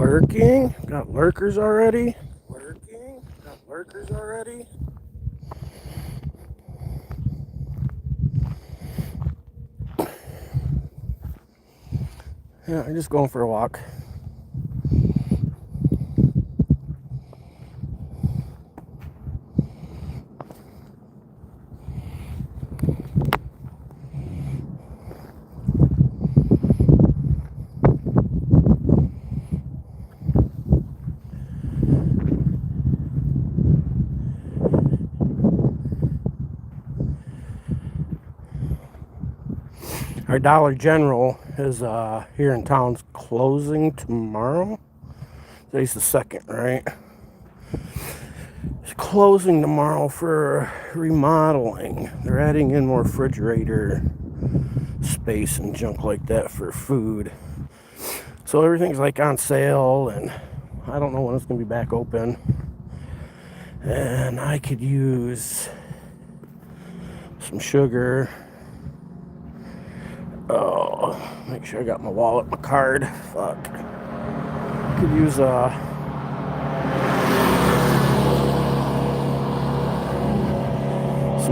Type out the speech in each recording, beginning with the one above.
Lurking. Got lurkers already. Lurking. Got lurkers already. Yeah, I'm just going for a walk. Our Dollar General is here in town's closing tomorrow. Today's the 2nd, right? It's closing tomorrow for remodeling. They're adding in more refrigerator space and junk like that for food. So everything's like on sale, and I don't know when it's gonna be back open. And I could use some sugar. Oh, make sure I got my wallet, my card. Fuck. Could use some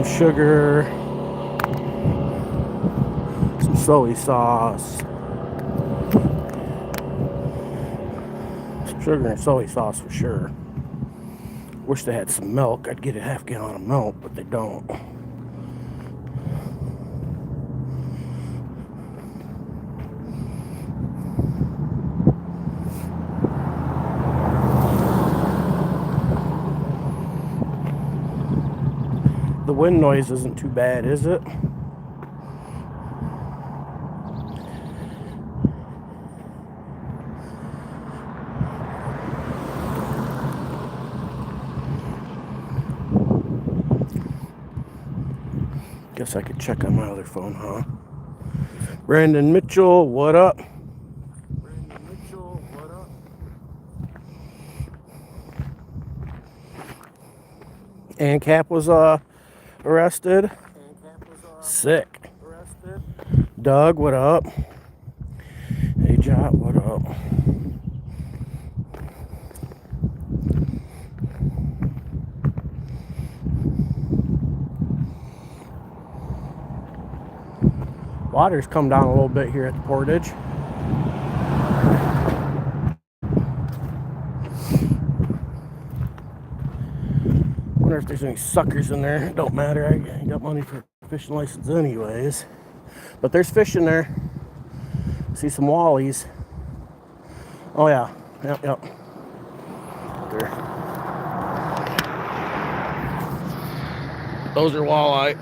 sugar, some soy sauce, some sugar and soy sauce for sure. Wish they had some milk. I'd get a half gallon of milk, but they don't. The wind noise isn't too bad, is it? Guess I could check on my other phone, huh? Brandon Mitchell, what up? Brandon Mitchell, what up? ANCAP was arrested. Sick. Doug, what up? Hey, Jot, what up? Water's come down a little bit here at the portage. Wonder if there's any suckers in there. It don't matter. I got money for a fishing license anyways. But there's fish in there. See some wallies. Oh yeah. Yep. There. Those are walleye.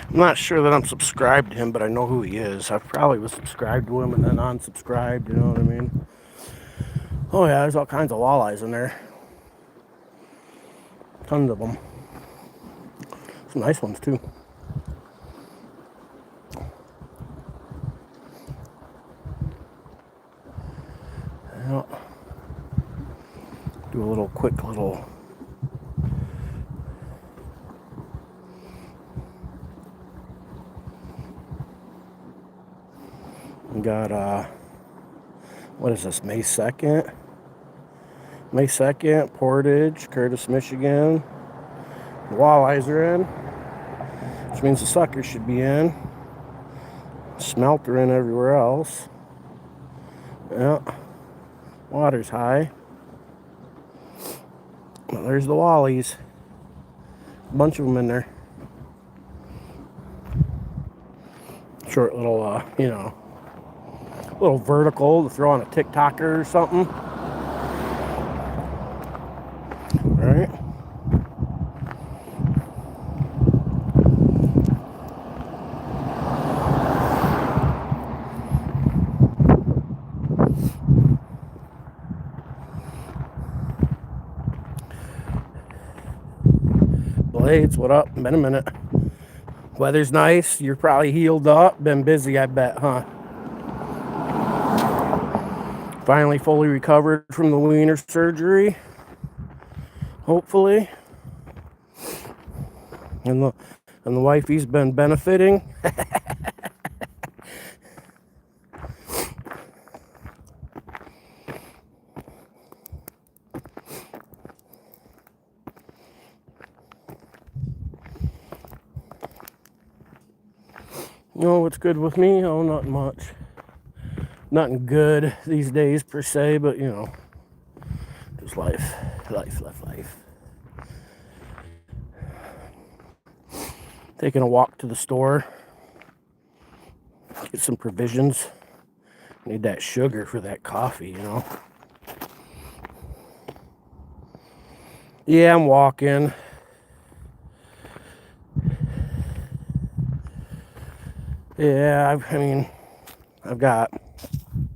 I'm not sure that I'm subscribed to him, but I know who he is. I probably was subscribed to him and then unsubscribed, you know what I mean? Oh yeah, there's all kinds of walleyes in there. Tons of them. Some nice ones too. Yeah. Do a little quick little we got what is this, May 2nd? May 2nd, Portage, Curtis, Michigan. The walleyes are in, which means the suckers should be in. Smelt are in everywhere else. Yeah. Water's high. Well, there's the wallies. A bunch of them in there. Short little, you know, little vertical to throw on a TikToker or something. All right. Blades, what up? Been a minute. Weather's nice. You're probably healed up. Been busy, I bet, huh? Finally fully recovered from the wiener surgery. Hopefully. And the wifey's been benefiting. What's good with me? Oh, not much. Nothing good these days per se, but just life. Taking a walk to the store. Get some provisions. Need that sugar for that coffee, Yeah, I'm walking. Yeah, I've got,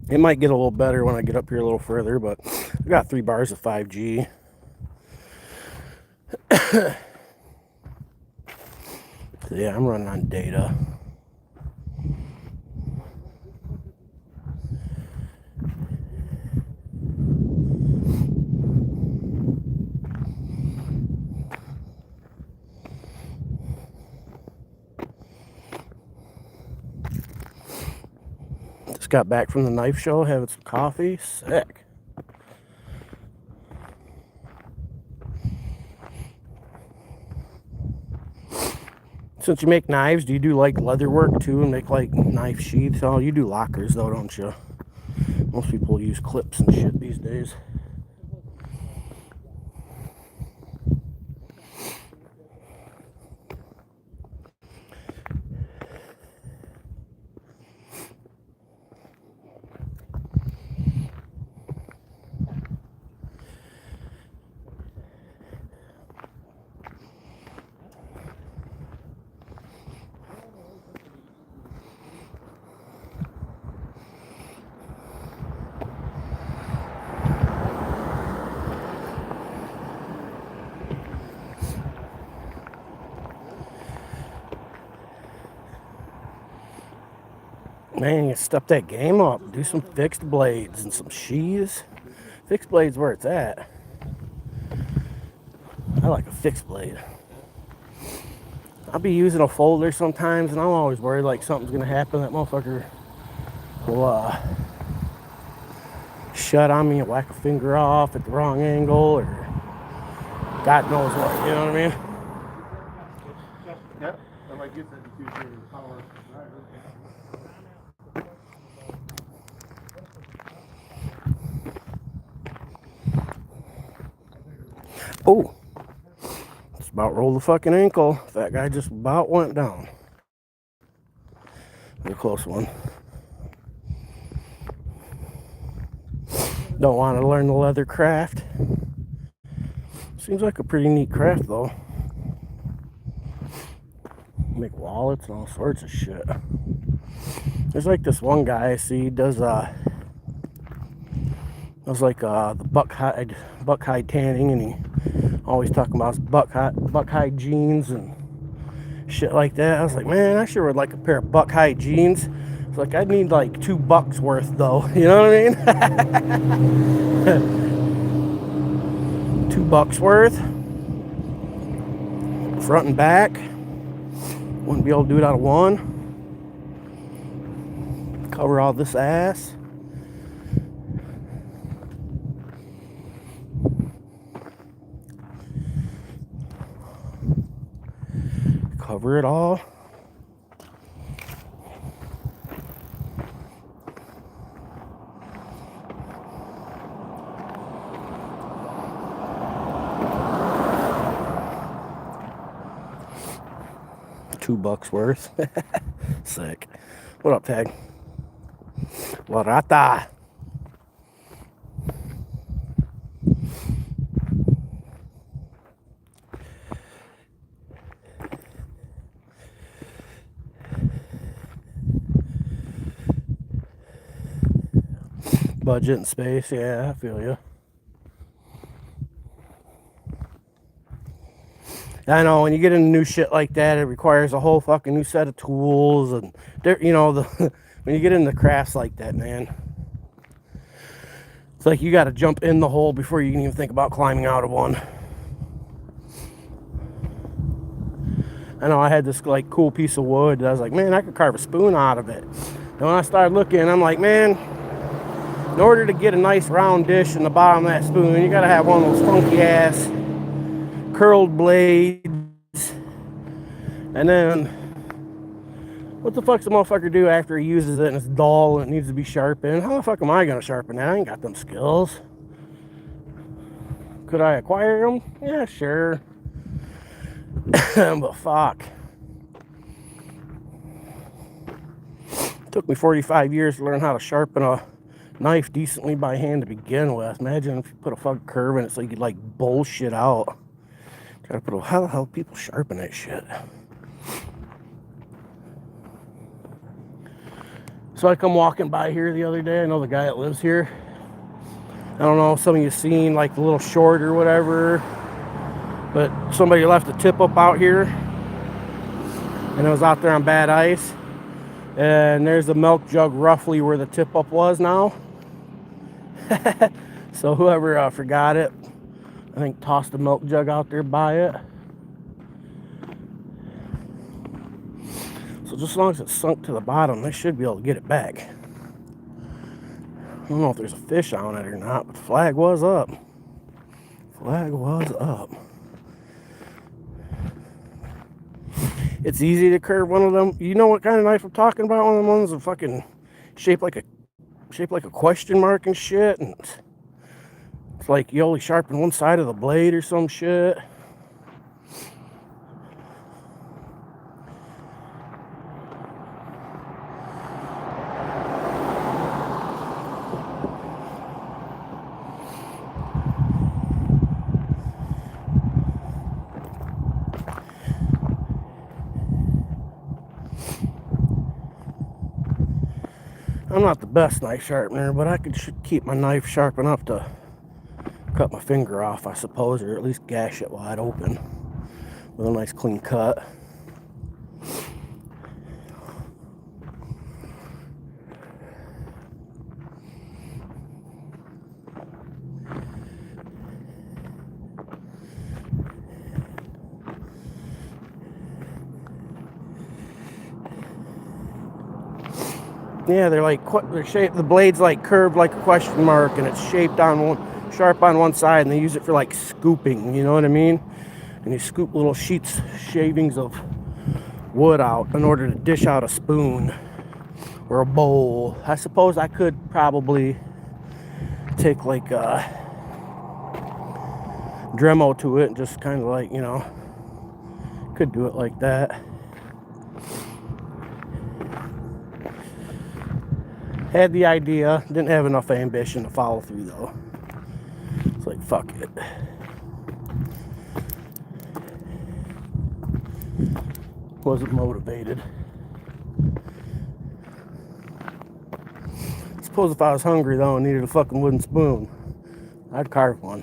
it might get a little better when I get up here a little further, but I've got 3 bars of 5G. So yeah, I'm running on data. Just got back from the knife show, having some coffee. Sick. Since you make knives, do you do like leather work too and make like knife sheaths? Oh, you do lockers though, don't you? Most people use clips and shit these days. Man, you step that game up. Do some fixed blades and some sheaths. Fixed blades where it's at. I like a fixed blade. I'll be using a folder sometimes, and I'm always worried like something's gonna happen. That motherfucker will shut on me and whack a finger off at the wrong angle, or God knows what. You know what I mean? Yep. I like get that diffuser power. Oh, just about rolled the fucking ankle. That guy just about went down. A close one. Don't want to learn the leather craft. Seems like a pretty neat craft though. Make wallets and all sorts of shit. There's like this one guy I see does the buck hide tanning, and he always talking about his buck hide jeans and shit like that. I was like, man, I sure would like a pair of buck hide jeans. It's like I'd need like $2 worth though. You know what I mean? $2 worth, front and back. Wouldn't be able to do it out of one. Cover all this ass. Cover it all. $2 worth. Sick. What up, Tag? Warata. Budget and space, yeah, I feel you. I know when you get into new shit like that, it requires a whole fucking new set of tools, and you know, when you get into crafts like that, man, it's like you got to jump in the hole before you can even think about climbing out of one. I know I had this like cool piece of wood. I was like, man, I could carve a spoon out of it. And when I started looking, I'm like, man, in order to get a nice round dish in the bottom of that spoon, you gotta have one of those funky ass curled blades. And then, what the fuck's the motherfucker do after he uses it and it's dull and it needs to be sharpened? How the fuck am I gonna sharpen that? I ain't got them skills. Could I acquire them? Yeah, sure. But fuck. It took me 45 years to learn how to sharpen a knife decently by hand to begin with. Imagine if you put a fucking curve in it so you could like bullshit out. Try to put a, how the hell people sharpen that shit? So I come walking by here the other day. I know the guy that lives here. I don't know, some of you seen like the little short or whatever, but somebody left a tip up out here and it was out there on bad ice, and there's a milk jug roughly where the tip up was now. So whoever forgot it, I think tossed the milk jug out there by it. So just as long as it's sunk to the bottom, they should be able to get it back. I don't know if there's a fish on it or not, but the flag was up. Flag was up. It's easy to curve one of them. You know what kind of knife I'm talking about? One of them ones that fucking shaped like a question mark and shit. And it's like you only sharpen one side of the blade or some shit. I'm not the best knife sharpener, but I should keep my knife sharp enough to cut my finger off, I suppose, or at least gash it wide open with a nice clean cut. Yeah, they're shaped. The blade's like curved like a question mark, and it's shaped on one, sharp on one side, and they use it for like scooping. You know what I mean? And you scoop little shavings of wood out in order to dish out a spoon or a bowl. I suppose I could probably take like a Dremel to it and just kind of like, you know, could do it like that. Had the idea, didn't have enough ambition to follow through though. It's like, fuck it. Wasn't motivated. Suppose if I was hungry though and needed a fucking wooden spoon, I'd carve one.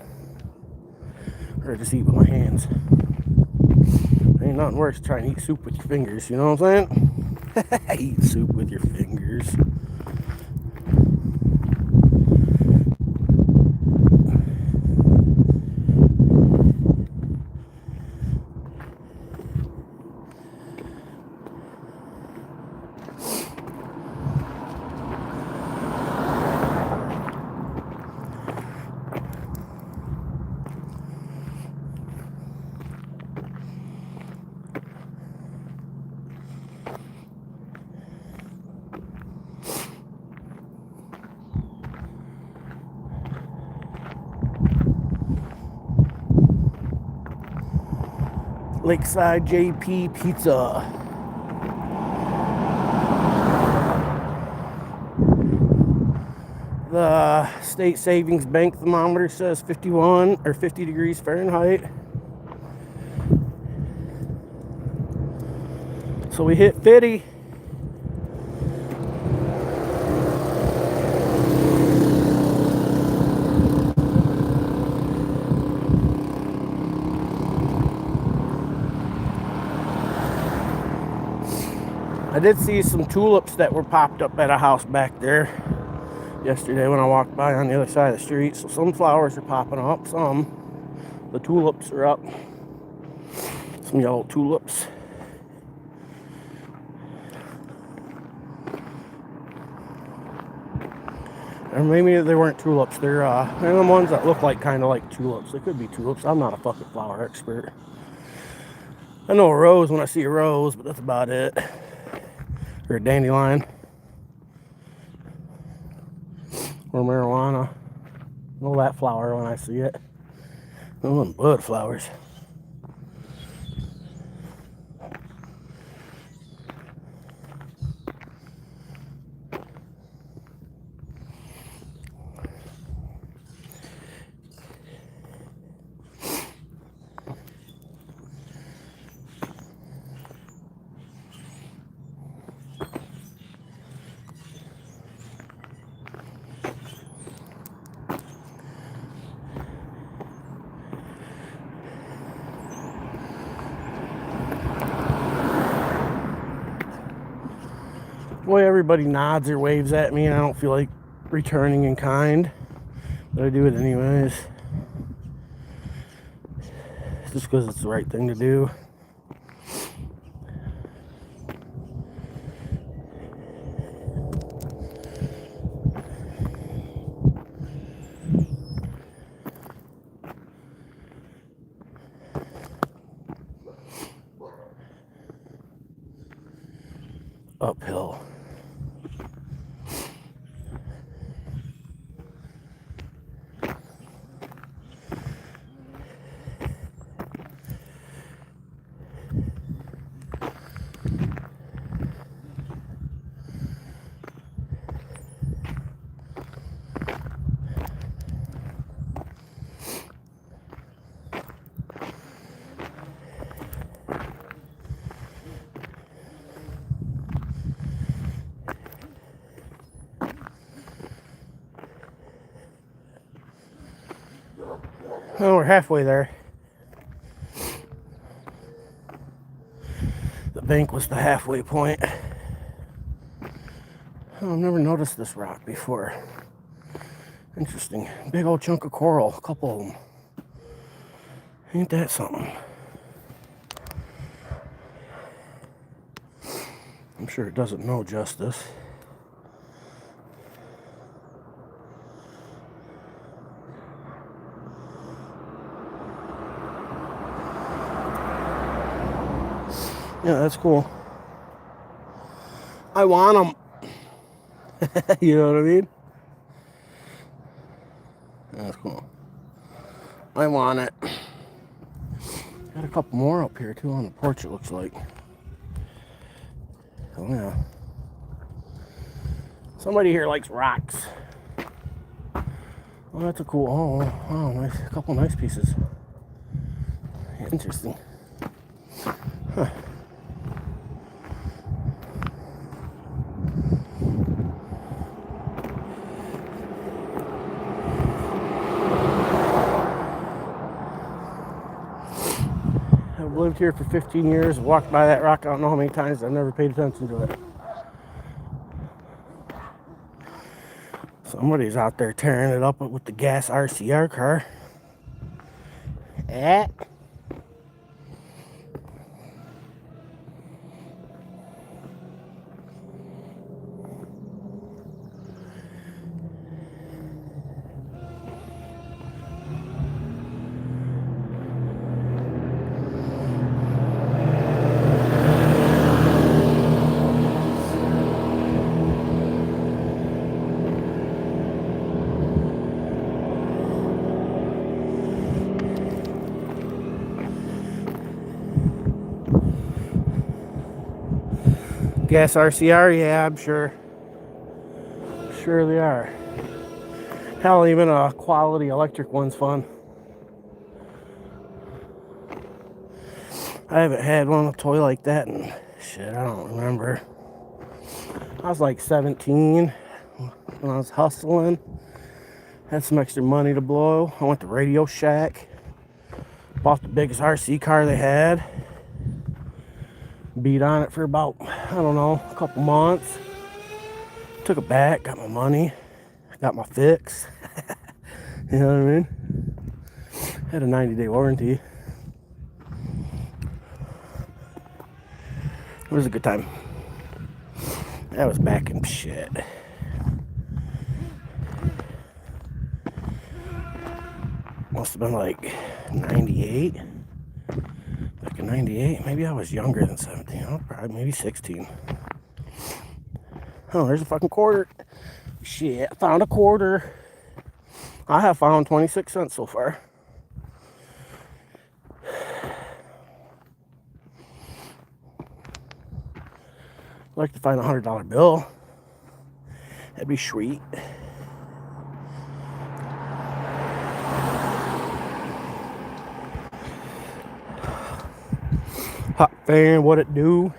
Or just eat with my hands. Ain't nothing worse than trying to eat soup with your fingers, you know what I'm saying? Eat soup with your fingers. Lakeside JP Pizza. The state savings bank thermometer says 51 or 50 degrees Fahrenheit. So we hit 50. I did see some tulips that were popped up at a house back there yesterday when I walked by on the other side of the street. So some flowers are popping up, some. The tulips are up. Some yellow tulips. Or maybe they weren't tulips. They're the ones that look like kind of like tulips. They could be tulips. I'm not a fucking flower expert. I know a rose when I see a rose, but that's about it. Or a dandelion. Or marijuana. I know that flower when I see it. Those bud flowers. The way everybody nods or waves at me, and I don't feel like returning in kind, but I do it anyways. Just because it's the right thing to do. Uphill. Oh, we're halfway there. The bank was the halfway point. Oh, I've never noticed this rock before. Interesting. Big old chunk of coral. A couple of them. Ain't that something? I'm sure it doesn't know justice. Yeah, that's cool. I want them. You know what I mean? That's cool. I want it. Got a couple more up here too on the porch, it looks like. Oh yeah. Somebody here likes rocks. Oh, that's a cool. Oh, nice. A couple nice pieces. Interesting. Huh. I've lived here for 15 years, walked by that rock I don't know how many times, I've never paid attention to it. Somebody's out there tearing it up with the gas RCR car. Gas RCR, yeah, I'm sure. Sure they are. Hell, even a quality electric one's fun. I haven't had one, a toy like that, and shit, I don't remember. I was like 17 when I was hustling. Had some extra money to blow. I went to Radio Shack. Bought the biggest RC car they had. Beat on it for about I don't know, a couple months. Took it back, got my money, got my fix. You know what I mean? Had a 90-day warranty. It was a good time. That was back in shit. Must have been like 98. Back in 98. Maybe I was younger than 17. Oh, probably maybe 16. Oh, there's a fucking quarter. Shit, I found a quarter. I have found 26 cents so far. I'd like to find a $100 bill. That'd be sweet. Hot fan, what it do?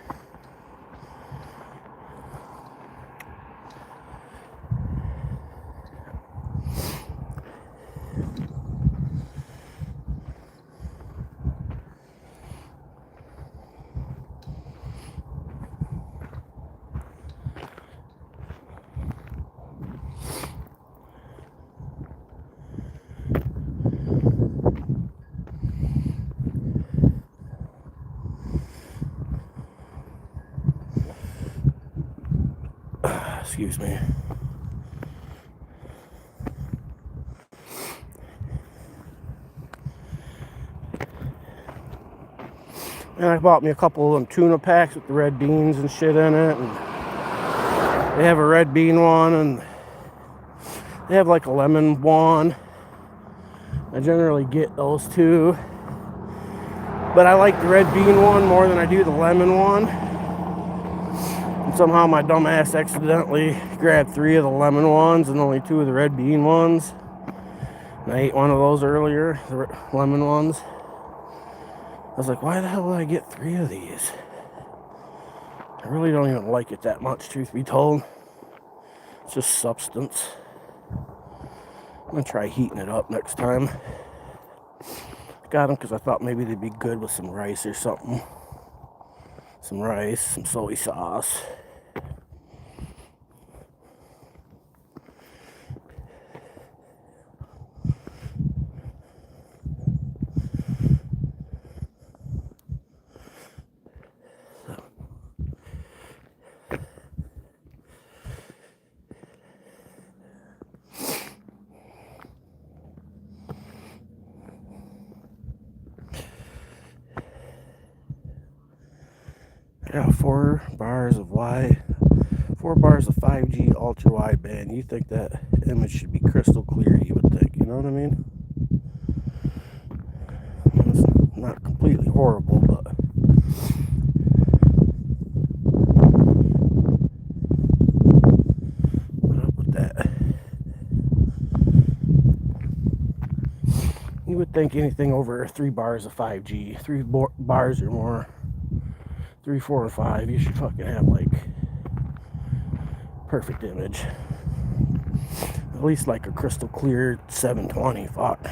Excuse me. And I bought me a couple of them tuna packs with the red beans and shit in it. And they have a red bean one and they have like a lemon one. I generally get those two. But I like the red bean one more than I do the lemon one. And somehow my dumb ass accidentally grabbed 3 of the lemon ones and only 2 of the red bean ones. And I ate one of those earlier, the lemon ones. I was like, why the hell did I get 3 of these? I really don't even like it that much, truth be told. It's just substance. I'm gonna try heating it up next time. Got them because I thought maybe they'd be good with some rice or something. Some rice, some soy sauce. Yeah, 4 bars of 5G ultra wideband. You think that image should be crystal clear, you would think, you know what I mean? It's not completely horrible, but what up with that? You would think anything over 3 bars of 5G, 3 bars or more, 3, 4, or 5, you should fucking have like perfect image. At least like a crystal clear 720. Fuck.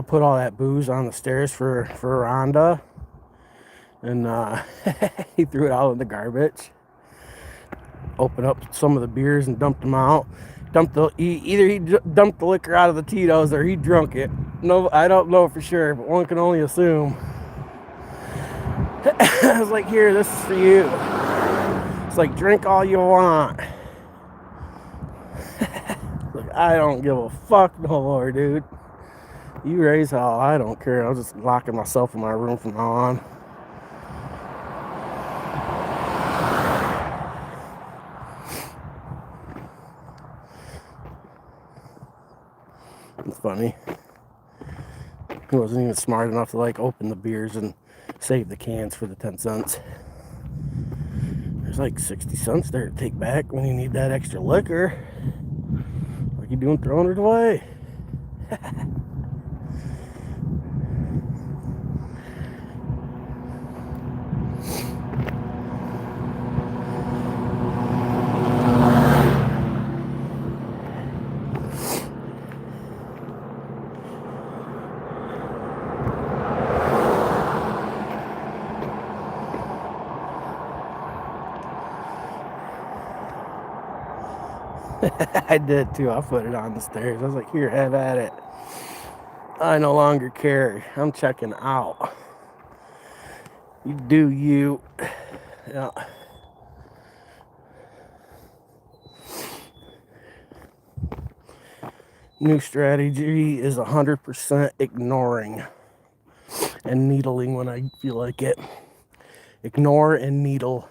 put all that booze on the stairs for Rhonda, and he threw it out in the garbage. Opened up some of the beers and dumped them out. Either he dumped the liquor out of the Tito's or he drunk it. No, I don't know for sure, but one can only assume. I was like, here, this is for you. It's like, drink all you want. Like, I don't give a fuck no more, dude. You raise hell, I don't care. I'm just locking myself in my room from now on. It's funny. He wasn't even smart enough to like open the beers and save the cans for the 10 cents. There's like 60 cents there to take back when you need that extra liquor. What are you doing throwing it away? I did too. I put it on the stairs. I was like, here, have at it. I no longer care. I'm checking out. You do you. Yeah. New strategy is 100% ignoring and needling when I feel like it. Ignore and needle.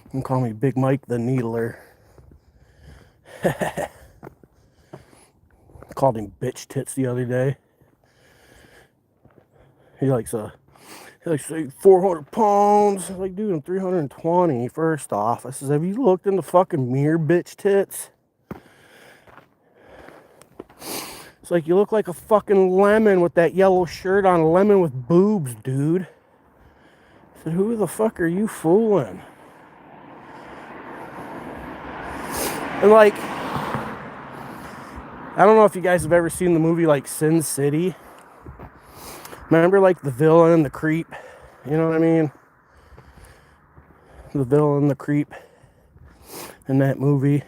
You can call me BigMike the Needler. Called him bitch tits the other day. He likes 400 pounds. I was like, dude, I'm 320. First off, I says, have you looked in the fucking mirror, bitch tits? It's like, you look like a fucking lemon with that yellow shirt on, a lemon with boobs, dude. I said, who the fuck are you fooling? And like, I don't know if you guys have ever seen the movie like Sin City. Remember like the villain, the creep? You know what I mean? The villain, the creep in that movie.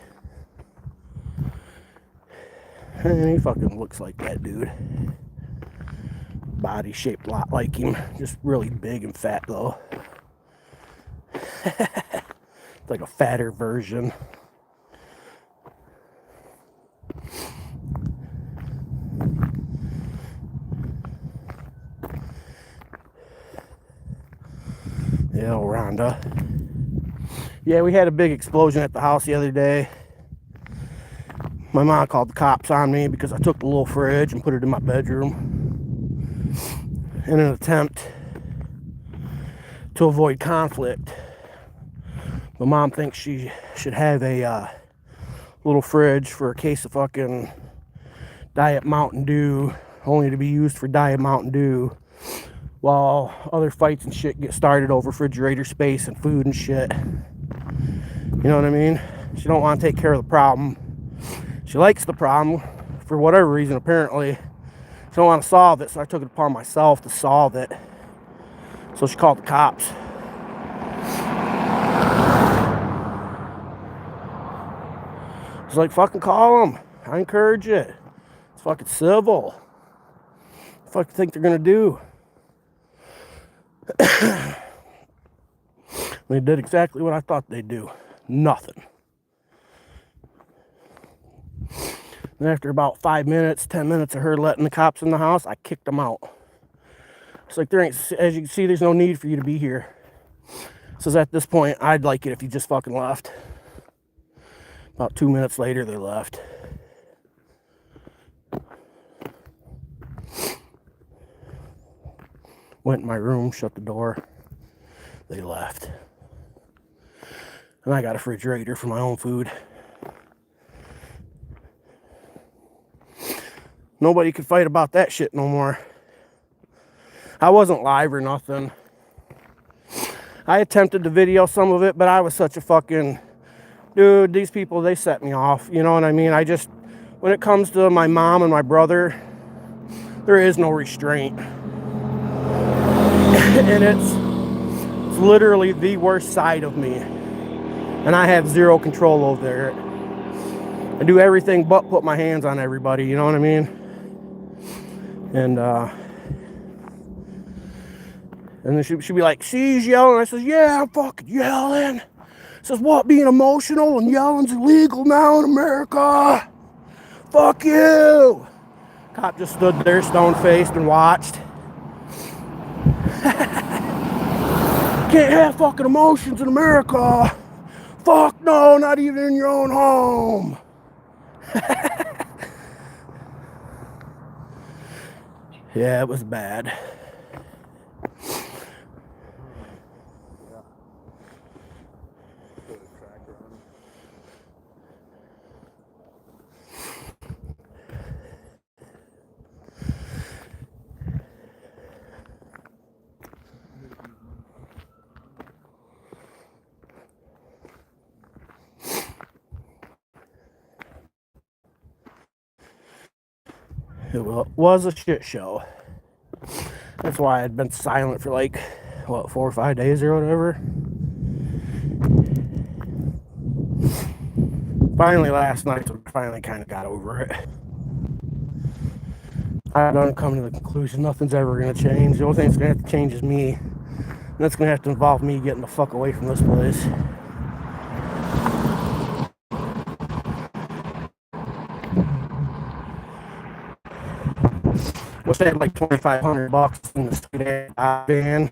And he fucking looks like that dude. Body shaped a lot like him. Just really big and fat though. It's like a fatter version. Yeah, Rhonda. Yeah, we had a big explosion at the house the other day. My mom called the cops on me because I took the little fridge and put it in my bedroom in an attempt to avoid conflict. My mom thinks she should have a little fridge for a case of fucking Diet Mountain Dew, only to be used for Diet Mountain Dew, while other fights and shit get started over refrigerator space and food and shit. You know what I mean? She don't want to take care of the problem. She likes the problem for whatever reason, apparently. She don't want to solve it, so I took it upon myself to solve it. So she called the cops. She's like, fucking call them. I encourage it. It's fucking civil. What the fuck do you think they're gonna do? They did exactly what I thought they'd do. Nothing. And after about 5 minutes, 10 minutes of her letting the cops in the house, I kicked them out. It's like, there ain't, as you can see, there's no need for you to be here. Says at this point, I'd like it if you just fucking left. About 2 minutes later, they left. Went in my room, shut the door. They left. And I got a refrigerator for my own food. Nobody could fight about that shit no more. I wasn't live or nothing. I attempted to video some of it, but I was such a fucking Dude, these people, they set me off. You know what I mean? When it comes to my mom and my brother, there is no restraint. And it's literally the worst side of me. And I have zero control over it. I do everything but put my hands on everybody, you know what I mean? And then she'd be like, she's yelling. I says, yeah, I'm fucking yelling. Says, what, being emotional and yelling's illegal now in America? Fuck you. Cop just stood there stone-faced and watched. Can't have fucking emotions in America. Fuck no, not even in your own home. Yeah, it was bad. It was a shit show. That's why I'd been silent for like, what, 4 or 5 days or whatever. Finally, last night, I finally kind of got over it. I've done come to the conclusion nothing's ever going to change. The only thing that's going to have to change is me. And that's going to have to involve me getting the fuck away from this place. Wish I had like $2,500 in the state van.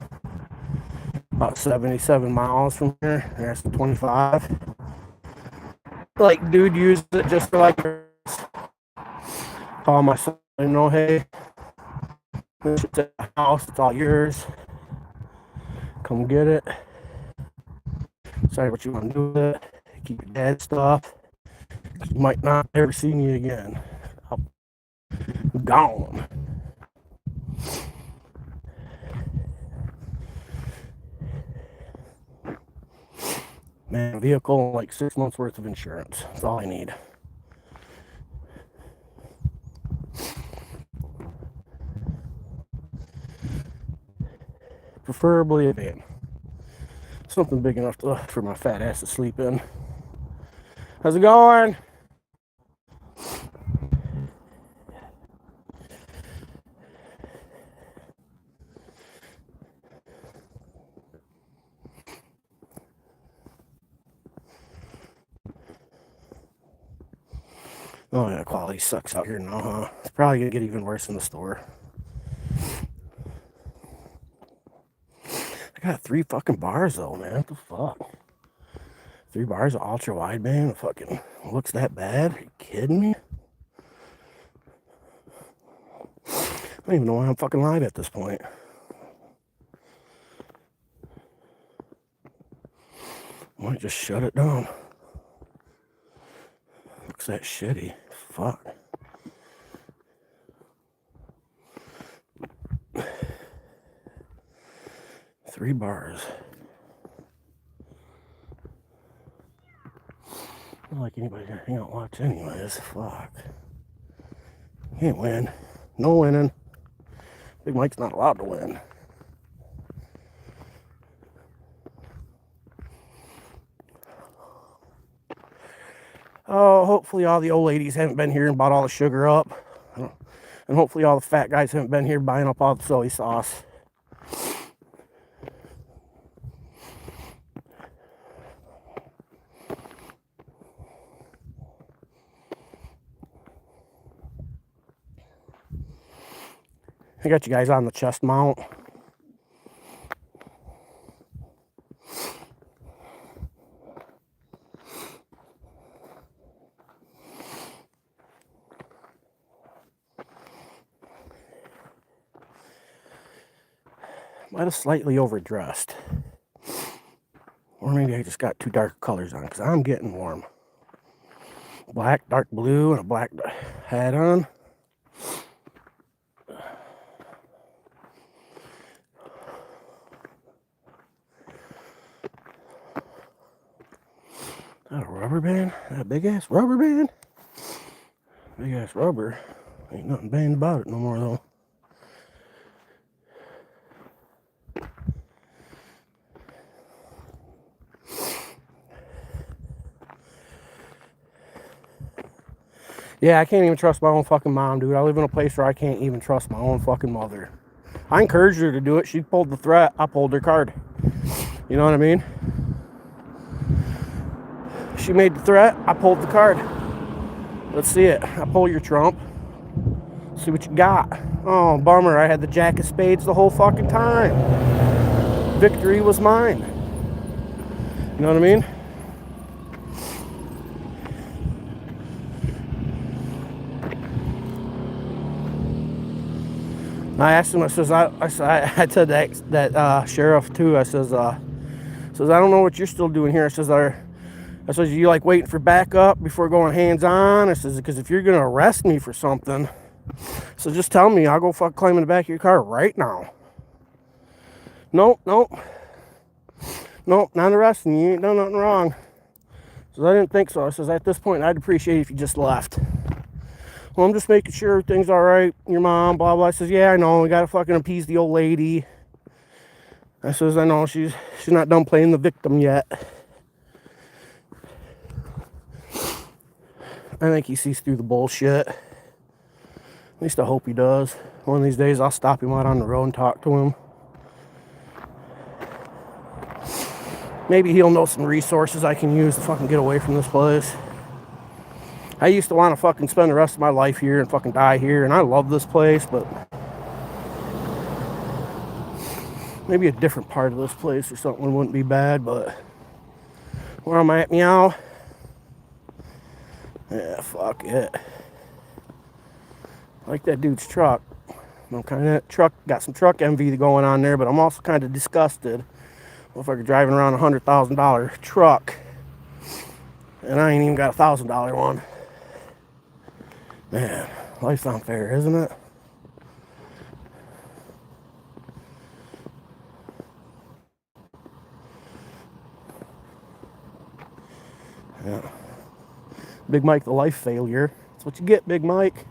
About 77 miles from here. There's the 25. Like, dude, use it just for like, call my son and know, hey, this is at the house, it's all yours. Come get it. Decide what you want to do with it. Keep your dad's stuff. You might not ever see me again. I'm gone. Man, vehicle, like 6 months worth of insurance. That's all I need. Preferably a van. Something big enough for my fat ass to sleep in. How's it going? Oh yeah, quality sucks out here now, huh? It's probably gonna get even worse in the store. I got 3 fucking bars though, man. What the fuck? 3 bars of ultra wideband. Fucking looks that bad? Are you kidding me? I don't even know why I'm fucking live at this point. I might just shut it down. Looks that shitty. Fuck. Three bars. Not like anybody gonna hang out and watch anyways. Fuck. Can't win. No winning. Big Mike's not allowed to win. Oh, hopefully all the old ladies haven't been here and bought all the sugar up. And hopefully all the fat guys haven't been here buying up all the soy sauce. I got you guys on the chest mount. Might have slightly overdressed. Or maybe I just got too dark colors on because I'm getting warm. Black, dark blue, and a black hat on. That a rubber band? That big ass rubber band? Big ass rubber. Ain't nothing banned about it no more though. Yeah, I can't even trust my own fucking mom, dude. I live in a place where I can't even trust my own fucking mother. I encouraged her to do it. She pulled the threat. I pulled her card. You know what I mean? She made the threat. I pulled the card. Let's see it. I pull your trump. See what you got. Oh, bummer. I had the jack of spades the whole fucking time. Victory was mine. You know what I mean? I asked him, I said, I told that sheriff too, I says, I don't know what you're still doing here. I says, you like waiting for backup before going hands on? I says, because if you're going to arrest me for something, so just tell me, I'll go fuck climb in the back of your car right now. Nope, not arresting you. You ain't done nothing wrong. So I didn't think so. I says, at this point, I'd appreciate it if you just left. Well, I'm just making sure everything's all right. Your mom, blah, blah. I says, yeah, I know. We got to fucking appease the old lady. I says, I know. She's not done playing the victim yet. I think he sees through the bullshit. At least I hope he does. One of these days, I'll stop him out on the road and talk to him. Maybe he'll know some resources I can use to fucking get away from this place. I used to want to fucking spend the rest of my life here and fucking die here, and I love this place, but maybe a different part of this place or something wouldn't be bad, but where I'm at meow, yeah, fuck it. I like that dude's truck. I'm kind of got some truck envy going on there, but I'm also kind of disgusted. Motherfucker driving around a $100,000 truck, and I ain't even got a $1,000 one. Man, life's unfair, isn't it? Yeah. Big Mike, the life failure. That's what you get, Big Mike.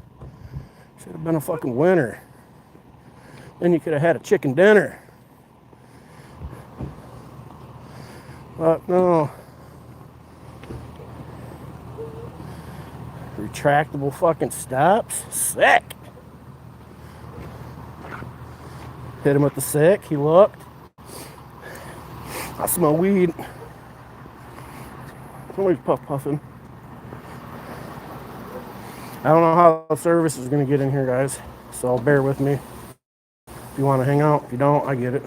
Should have been a fucking winner. Then you could have had a chicken dinner. But no. Retractable fucking steps. Sick. Hit him with the sick. He looked. I smell weed. Somebody's puffing. I don't know how the service is going to get in here, guys. So bear with me. If you want to hang out. If you don't, I get it.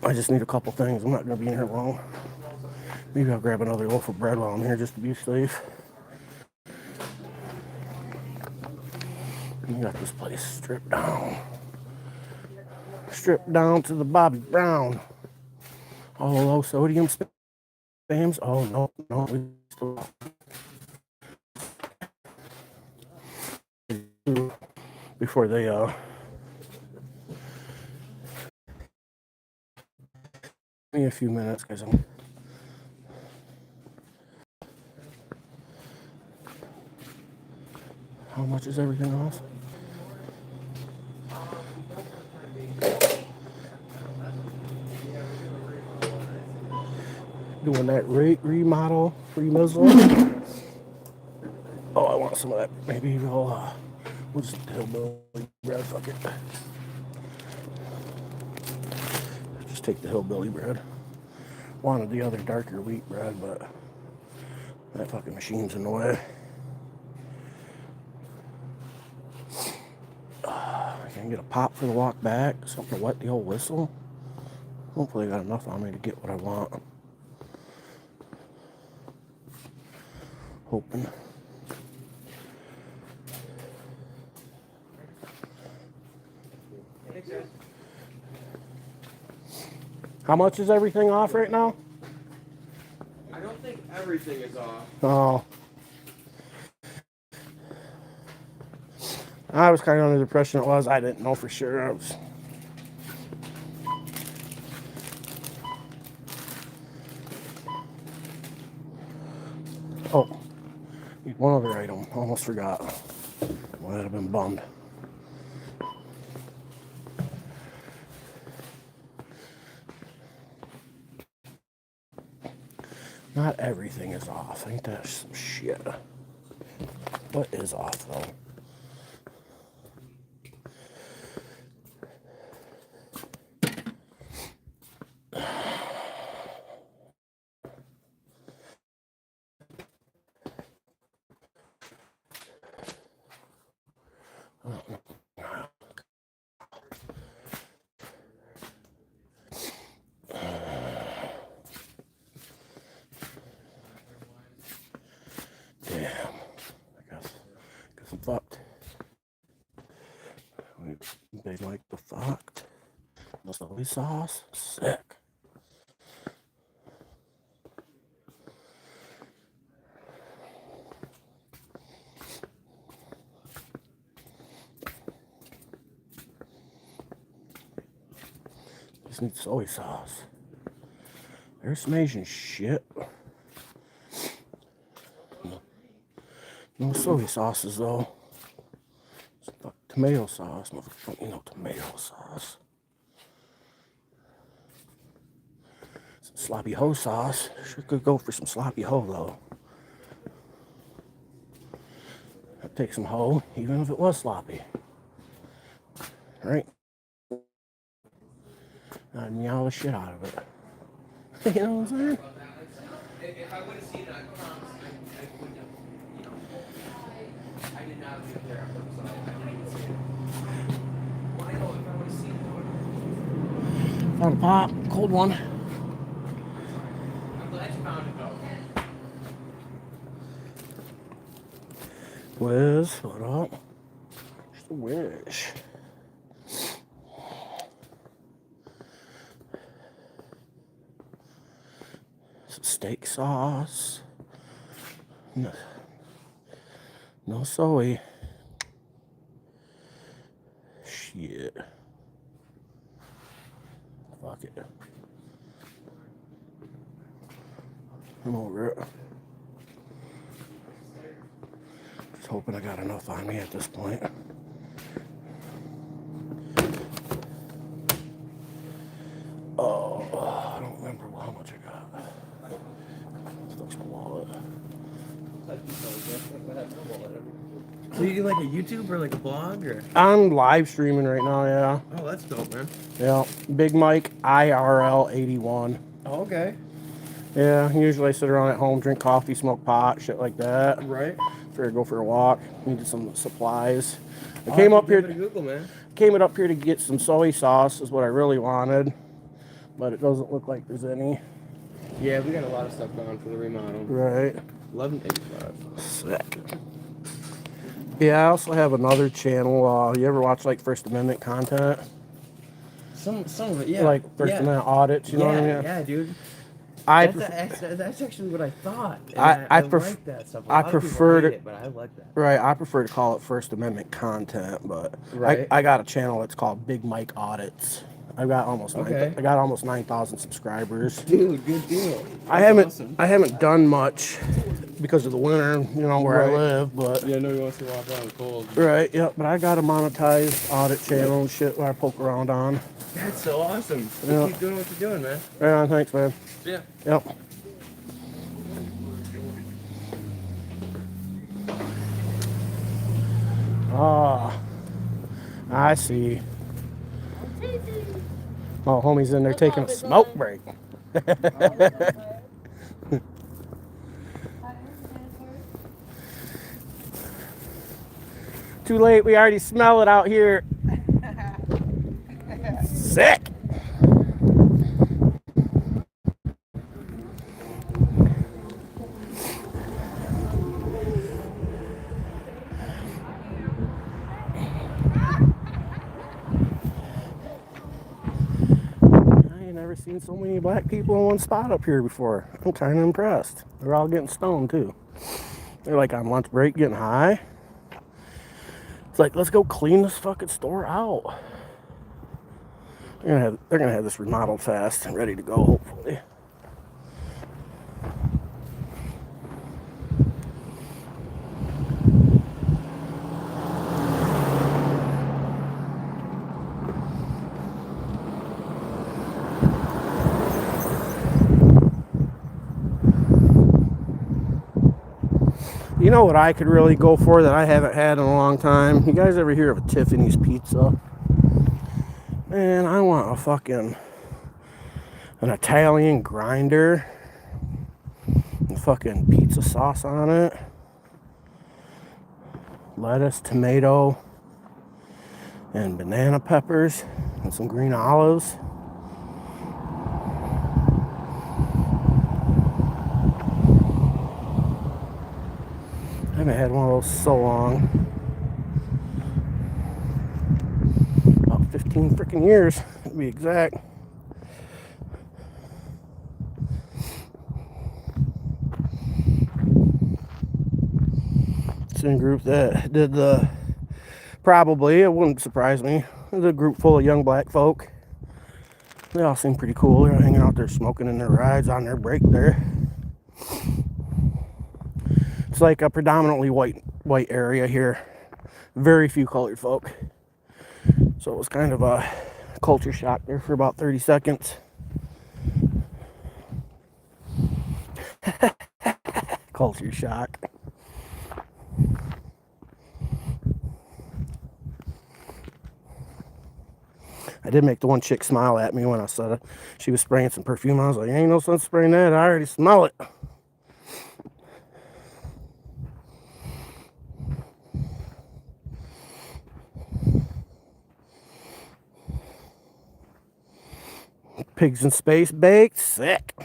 I just need a couple things. I'm not going to be in here long. Maybe I'll grab another loaf of bread while I'm here just to be safe. You got this place stripped down. Stripped down to the Bobby Brown. All low sodium spams. Oh, no. We still before they give me a few minutes, guys. How much is everything off? Doing that remodel, remissile. Oh, I want some of that. Maybe we'll just hillbilly bread. Fuck it. Just take the hillbilly bread. Wanted the other darker wheat bread, but that fucking machine's in the way. Can I get a pop for the walk back? Something to wet the old whistle? Hopefully I got enough on me to get what I want. Hoping. How much is everything off right now? I don't think everything is off. Oh. I was kind of under the impression it was. I didn't know for sure. One other item, almost forgot. Might have been bummed. Not everything is off. Ain't that some shit? What is off though? Damn. I guess I'm fucked. They like the fucked. No soy sauce. Sick. Just need soy sauce. There's some Asian shit. No soy sauces though. Tomato sauce, motherfucker. You know, tomato sauce. Some sloppy hoe sauce. Sure could go for some sloppy hoe though. I'd take some hoe, even if it was sloppy. Right? I'd meow the shit out of it. You know what I'm saying? If I would have seen it, I promise I wouldn't have, you know. I did not leave it there, so I didn't even see it. Well, I know if I would have seen it, I would have. Found a pop, cold one. I'm glad you found it though. Wiz, what up? Just a wish. Some steak sauce. No soy. Shit. Fuck it. I'm over it. Just hoping I got enough on me at this point. Oh, I don't remember how much I got. That's my wallet. So you do like a YouTube or like a blog or? I'm live streaming right now, yeah. Oh, that's dope, man. Yeah. BigMike IRL 81. Oh, okay. Yeah, usually I sit around at home, drink coffee, smoke pot, shit like that. Right. Figure I'd go for a walk. Needed some supplies. I I'll came have up to give here. it a Google, man. Came up here to get some soy sauce is what I really wanted, but it doesn't look like there's any. Yeah, we got a lot of stuff going for the remodel. Right. 1185. Sick. Yeah, I also have another channel. You ever watch like First Amendment content? Some of it, yeah. Like First Amendment audits, you know what I mean? Yeah, dude. I That's actually what I thought. And I like that stuff. I prefer it, but I like that. Right, I prefer to call it First Amendment content, but Right. I got a channel that's called BigMike Audits. I got almost 9,000 subscribers. Dude, good deal. I haven't done much because of the winter, you know, where I live, but Yeah, no, he wants to walk out in the cold. right, yeah, but I got a monetized audit channel and shit where I poke around on. That's so awesome. Yeah. Keep doing what you're doing, man. Yeah, thanks, man. Yeah. Yep. Ah, I see. Oh, homie's in there taking a smoke break. Too late, we already smell it out here. Sick. I ain't never seen so many black people in one spot up here before. I'm kind of impressed. They're all getting stoned too. They're like on lunch break getting high. It's like, let's go clean this fucking store out. They're gonna have this remodeled fast and ready to go, hopefully. You know what I could really go for that I haven't had in a long time? You guys ever hear of a Tiffany's pizza? Man, I want an Italian grinder and fucking pizza sauce on it. Lettuce, tomato, and banana peppers, and some green olives. I haven't had one of those so long. About 15 freaking years, to be exact. Same group that did probably, it wouldn't surprise me, there's a group full of young black folk. They all seem pretty cool. They're hanging out there smoking in their rides on their break there. It's like a predominantly white area here. Very few colored folk. So it was kind of a culture shock there for about 30 seconds. Culture shock. I did make the one chick smile at me when I said it. She was spraying some perfume. I was like, ain't no sense spraying that. I already smell it. Pigs in Space baked. Sick.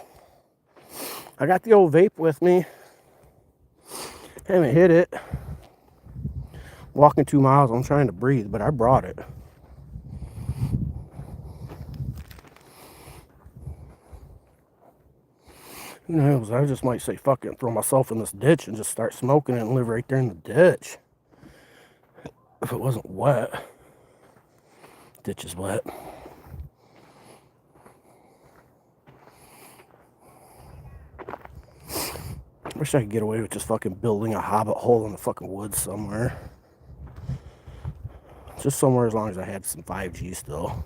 I got the old vape with me. Haven't hit it. Walking 2 miles. I'm trying to breathe, but I brought it. Who knows? I just might say fuck it and throw myself in this ditch and just start smoking it and live right there in the ditch. If it wasn't wet. Ditch is wet. Wish I could get away with just fucking building a hobbit hole in the fucking woods somewhere. Just somewhere as long as I had some 5G still.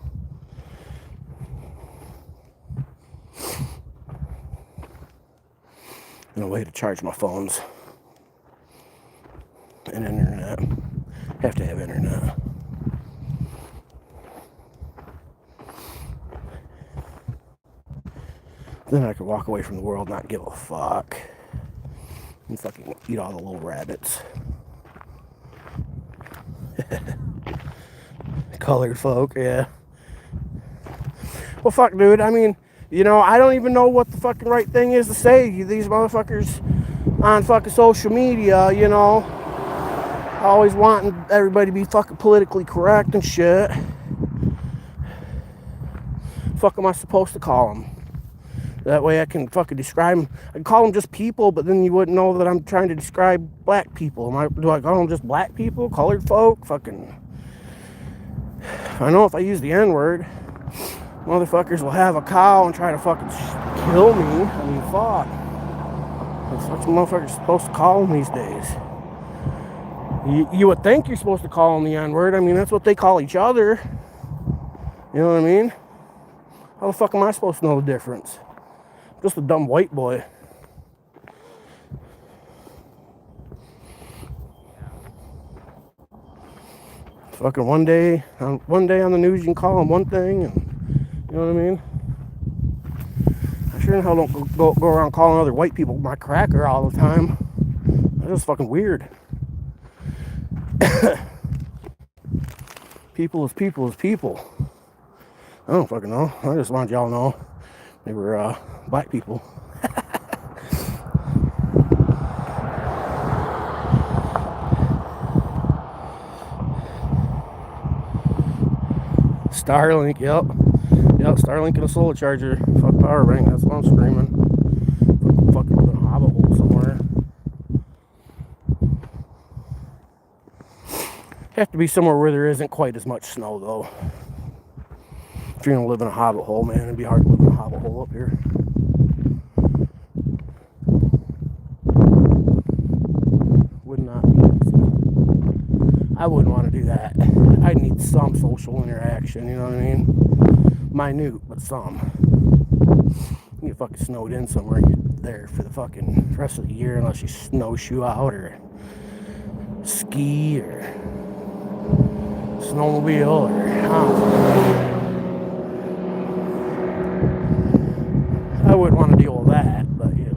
And a way to charge my phones. And internet. Have to have internet. Then I could walk away from the world and not give a fuck. And fucking eat all the little rabbits. Colored folk, yeah. Well, fuck, dude. I mean, you know, I don't even know what the fucking right thing is to say. These motherfuckers on fucking social media, you know, always wanting everybody to be fucking politically correct and shit. Fuck am I supposed to call them? That way I can fucking describe them. I can call them just people, but then you wouldn't know that I'm trying to describe black people. Do I call them just black people? Colored folk? Fucking... I know if I use the N-word, motherfuckers will have a cow and try to fucking kill me. I mean, fuck. That's what motherfuckers supposed to call them these days. You would think you're supposed to call them the N-word. I mean, that's what they call each other. You know what I mean? How the fuck am I supposed to know the difference? Just a dumb white boy. Fucking one day on the news you can call them one thing, and you know what I mean? I sure in hell don't go around calling other white people my cracker all the time. That's just fucking weird. People is people is people. I don't fucking know. I just wanted y'all to know they were black people. Starlink, yep, Starlink and a solar charger. Fuck power bank, that's what I'm screaming. Fucking live in a hobbit hole somewhere. Have to be somewhere where there isn't quite as much snow, though. If you're gonna live in a hobbit hole, man, it'd be hard to live in a hobbit hole up here. Would not be easy. I wouldn't want to do that. I need some social interaction, you know what I mean? Minute, but some. You get fucking snowed in somewhere, you there for the fucking rest of the year unless you snowshoe out or ski or snowmobile or I wouldn't want to deal with that, but you know.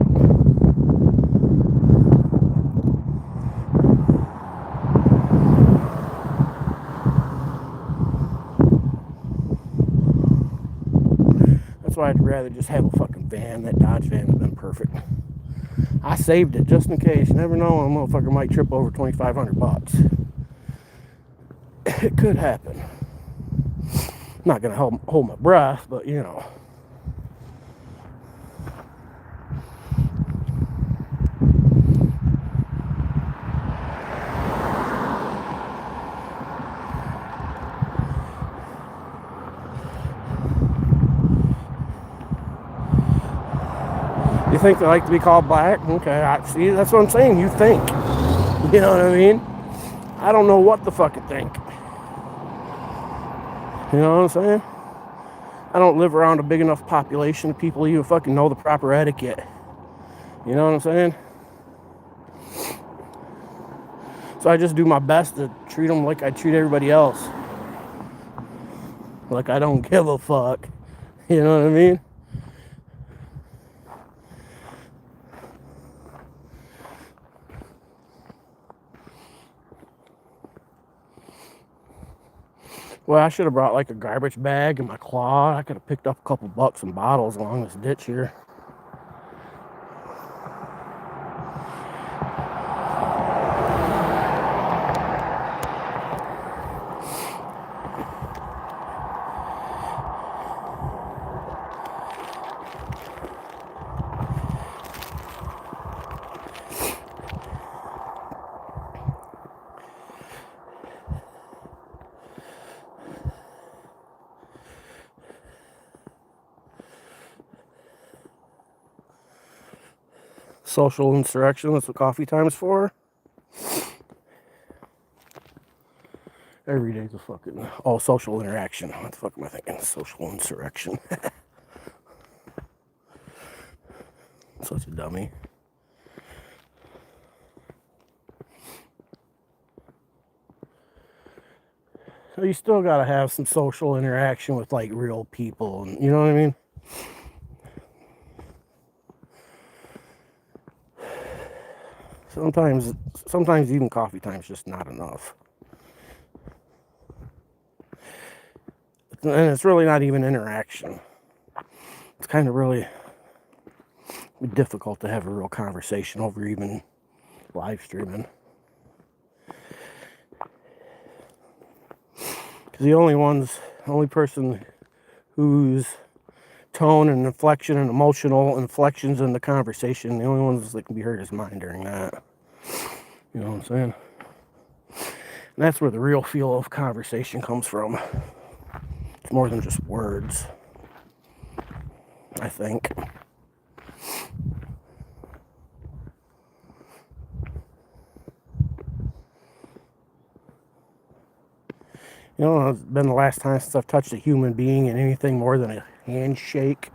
That's why I'd rather just have a fucking van. That Dodge van would have been perfect. I saved it just in case. You never know, a motherfucker might trip over $2,500. It could happen. I'm not gonna hold my breath, but you know. You think they like to be called black? Okay, see, that's what I'm saying. You think. You know what I mean? I don't know what to fucking think. You know what I'm saying? I don't live around a big enough population of people even fucking know the proper etiquette. You know what I'm saying? So I just do my best to treat them like I treat everybody else. Like I don't give a fuck. You know what I mean? Well, I should have brought like a garbage bag and my claw. I could have picked up a couple bucks and bottles along this ditch here. Social insurrection, that's what coffee time's for. Every day's a fucking, oh, social interaction. What the fuck am I thinking? Social insurrection. Such a dummy. So you still gotta have some social interaction with like real people, and you know what I mean? Sometimes even coffee time's just not enough. And it's really not even interaction. It's kind of really difficult to have a real conversation over even live streaming. Because the only person whose tone and inflection and emotional inflections in the conversation, the only ones that can be heard is mine during that. You know what I'm saying? And that's where the real feel of conversation comes from. It's more than just words, I think. You know, it's been the last time since I've touched a human being in anything more than a handshake.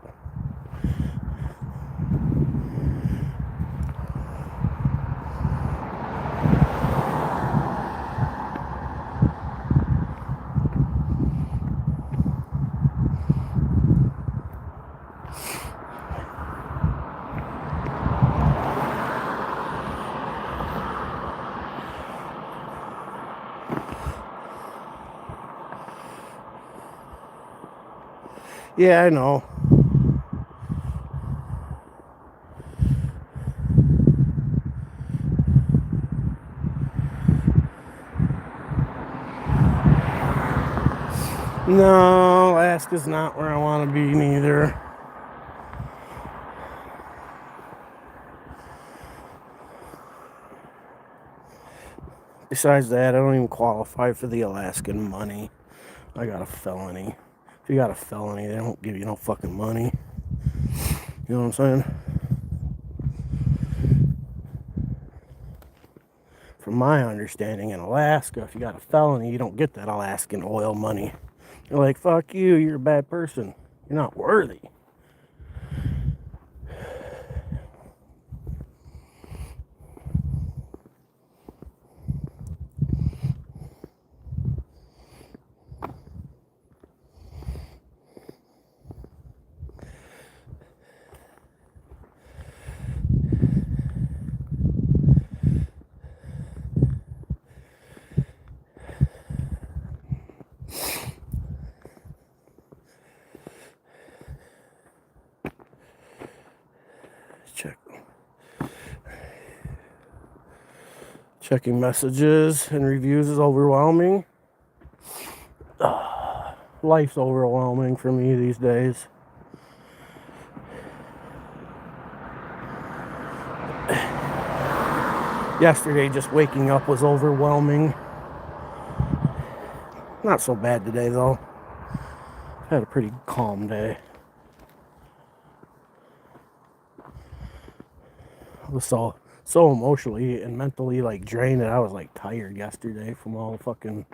Yeah, I know. No, Alaska's not where I want to be, neither. Besides that, I don't even qualify for the Alaskan money. I got a felony. If you got a felony, they don't give you no fucking money. You know what I'm saying? From my understanding, in Alaska, if you got a felony, you don't get that Alaskan oil money. They're like, fuck you, you're a bad person. You're not worthy. Checking messages and reviews is overwhelming. Life's overwhelming for me these days. Yesterday, just waking up was overwhelming. Not so bad today, though. Had a pretty calm day. I was so emotionally and mentally like drained that I was like tired yesterday from all the fucking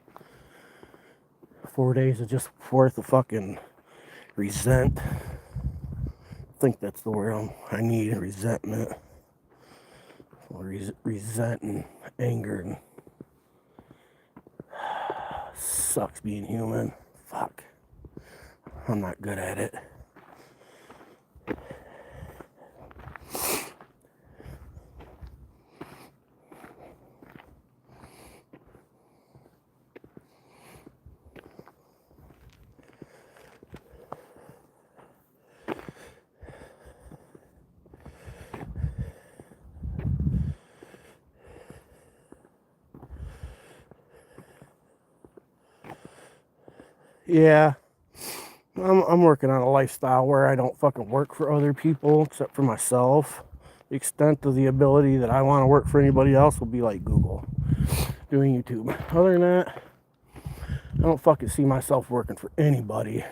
4 days of just worth of fucking resent. I think that's the word I need, resentment. Resent and anger and sucks being human. Fuck. I'm not good at it. Yeah, I'm working on a lifestyle where I don't fucking work for other people except for myself. The extent of the ability that I want to work for anybody else will be like Google, doing YouTube. Other than that, I don't fucking see myself working for anybody.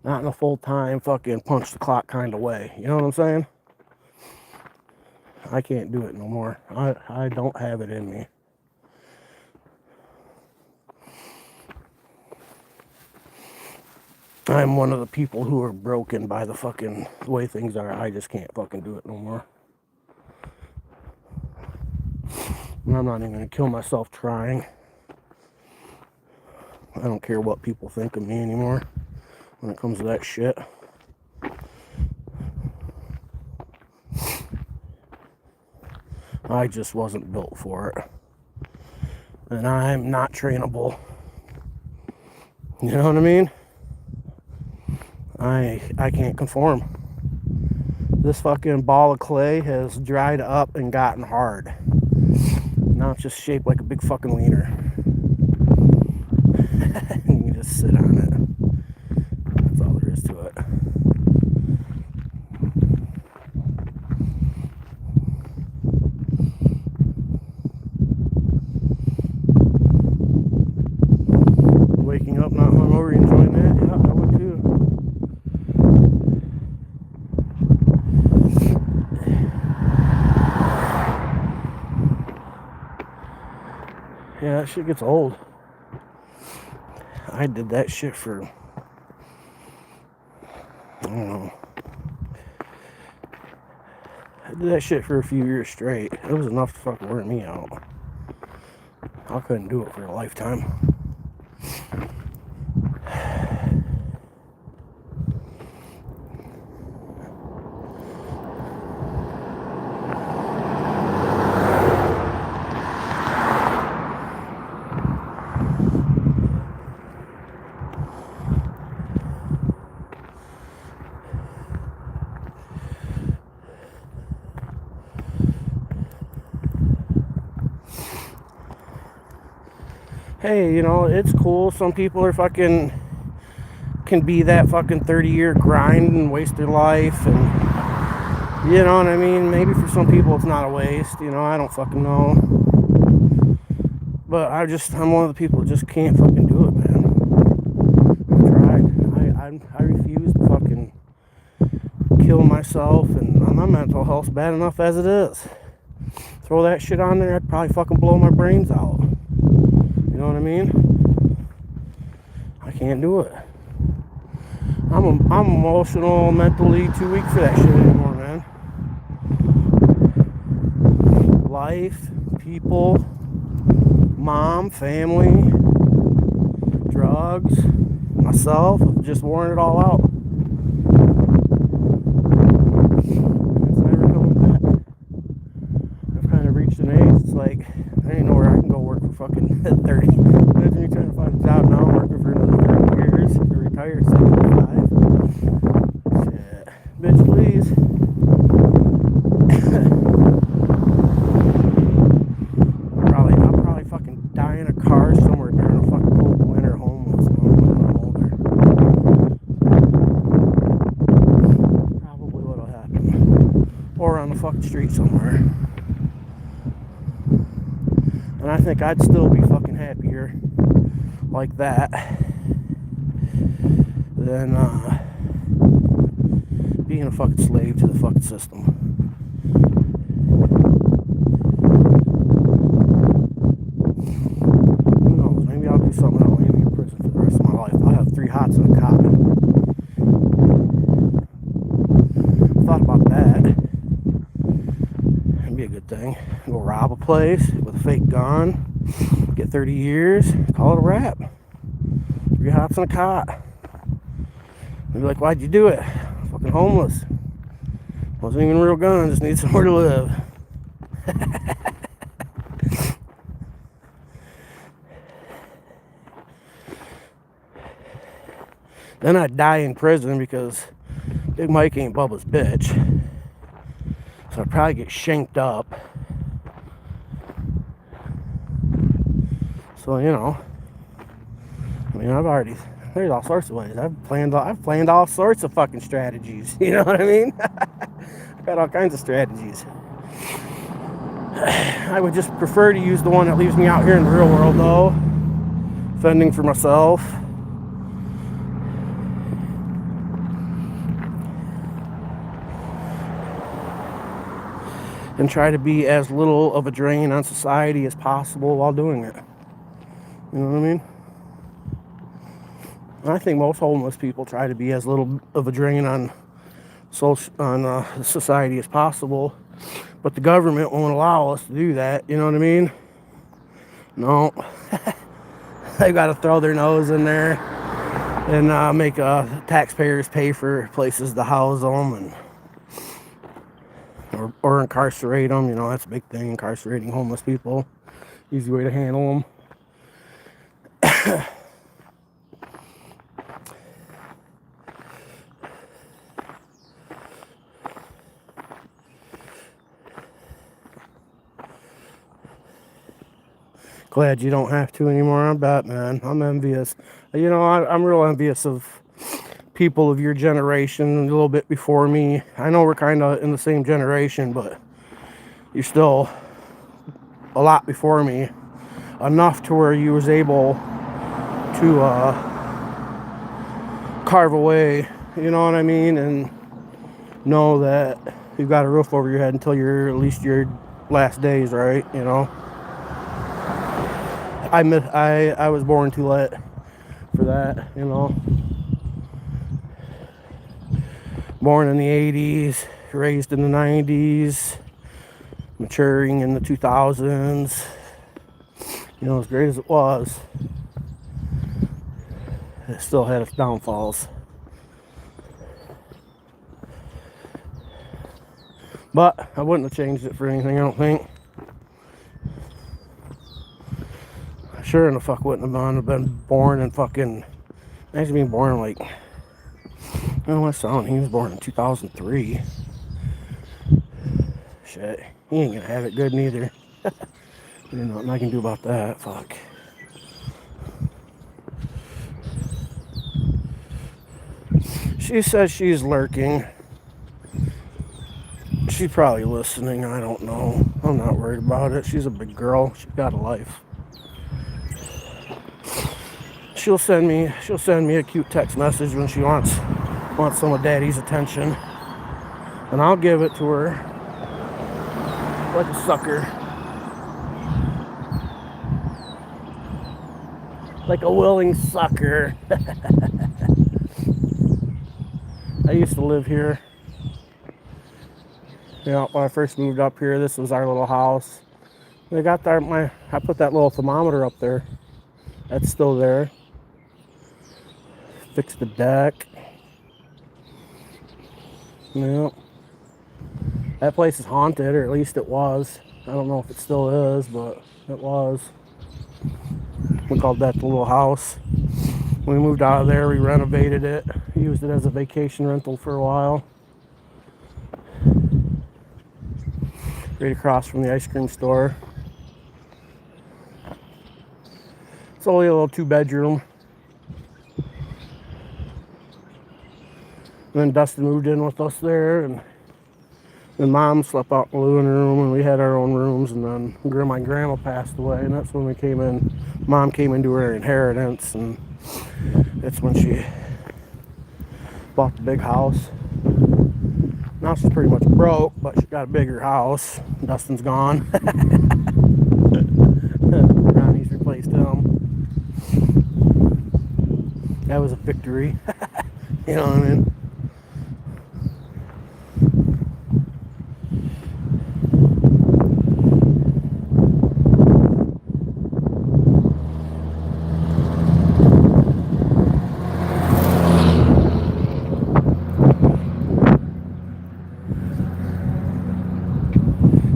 Not in a full-time fucking punch the clock kind of way. You know what I'm saying? I can't do it no more. I don't have it in me. I'm one of the people who are broken by the way things are. I just can't fucking do it no more. And I'm not even gonna kill myself trying. I don't care what people think of me anymore when it comes to that shit. I just wasn't built for it. And I'm not trainable. You know what I mean? I can't conform. This fucking ball of clay has dried up and gotten hard. Now it's just shaped like a big fucking wiener. You can just sit on it. That's all there is to it. Waking up not hungover, enjoying that? Yeah, I would too. Yeah, that shit gets old. I did that shit for, I don't know. I did that shit for a few years straight. It was enough to fucking wear me out. I couldn't do it for a lifetime. Hey, you know, it's cool. Some people are fucking, can be that fucking 30-year grind and waste their life, and you know what I mean? Maybe for some people it's not a waste, you know, I don't fucking know. But I'm one of the people that just can't fucking do it, man. I've tried. I refuse to fucking kill myself, and my mental health's bad enough as it is. Throw that shit on there, I'd probably fucking blow my brains out. You know what I mean? I can't do it. I'm emotional, mentally too weak for that shit anymore, man. Life, people, mom, family, drugs, myself, I've just worn it all out. It's never coming back. I've kind of reached an age, it's like, I ain't know where I can go work for fucking 30. Imagine you trying to find a job now, working for another 30 years, to retire at 75. Shit. Bitch, please. think I'd still be fucking happier like that than being a fucking slave to the fucking system. Who knows? Maybe I'll do something that'll land me in prison for the rest of my life. I'll have 3 hots and a cot. Thought about that. That'd be a good thing. Go rob a place with a fake gun, get 30 years, call it a wrap. 3 hots and a cot. They'd be like, why'd you do it? Fucking homeless. Wasn't even a real gun, just need somewhere to live. Then I'd die in prison because Big Mike ain't Bubba's bitch. So I'd probably get shanked up. So, you know, I mean, there's all sorts of ways. I've planned all sorts of fucking strategies. You know what I mean? I've got all kinds of strategies. I would just prefer to use the one that leaves me out here in the real world, though. Fending for myself. And try to be as little of a drain on society as possible while doing it. You know what I mean? I think most homeless people try to be as little of a drain on society as possible, but the government won't allow us to do that. You know what I mean? No, they got to throw their nose in there and make taxpayers pay for places to house them or incarcerate them. You know, that's a big thing, incarcerating homeless people. Easy way to handle them. Glad you don't have to anymore. I bet, man. I'm envious. You know, I'm real envious of people of your generation, a little bit before me. I know we're kind of in the same generation, but you're still a lot before me. Enough to where you was able to carve away, you know what I mean? And know that you've got a roof over your head until at least your last days, right? You know? I was born too late for that, you know. Born in the 80s, raised in the 90s, maturing in the 2000s. You know, as great as it was, it still had its downfalls. But I wouldn't have changed it for anything, I don't think. Sure in the fuck wouldn't have been born in fucking... Imagine being born like... Oh, my son, he was born in 2003. Shit, he ain't gonna have it good neither. There's nothing I can do about that, fuck. She says she's lurking. She's probably listening, I don't know. I'm not worried about it. She's a big girl, she's got a life. She'll send me a cute text message when she wants some of Daddy's attention, and I'll give it to her like a sucker, like a willing sucker. I used to live here. You know, when I first moved up here, this was our little house. I put that little thermometer up there. That's still there. Fixed the deck. Yeah. That place is haunted, or at least it was. I don't know if it still is, but it was. We called that the little house. When we moved out of there, we renovated it. Used it as a vacation rental for a while. Right across from the ice cream store. It's only a little 2-bedroom. And then Dustin moved in with us there, and And Mom slept out in the living room, and we had our own rooms. And then my grandma passed away, and that's when we came in. Mom came into her inheritance, and that's when she bought the big house. Now she's pretty much broke, but she got a bigger house. Dustin's gone. Ronnie's replaced him. That was a victory. You know what I mean?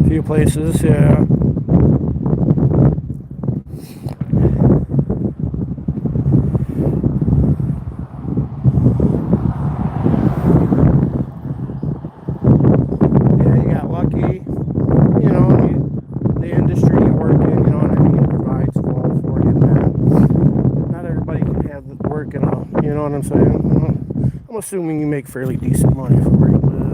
Few places, yeah. Yeah, you got lucky, you know, the industry you work in, you know what I mean, provides all for you, man. Not everybody can have the work and all, you know what I'm saying? I'm assuming you make fairly decent money for where you live.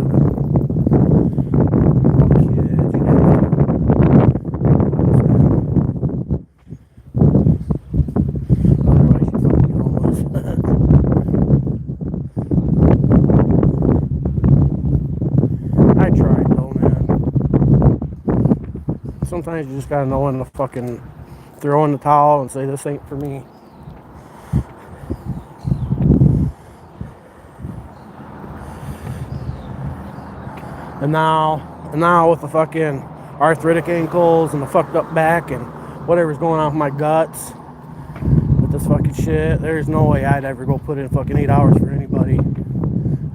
I tried though, man. Sometimes you just gotta know when to fucking throw in the towel and say this ain't for me. And now with the fucking arthritic ankles and the fucked up back and whatever's going on with my guts with this fucking shit, there's no way I'd ever go put in fucking 8 hours for anybody.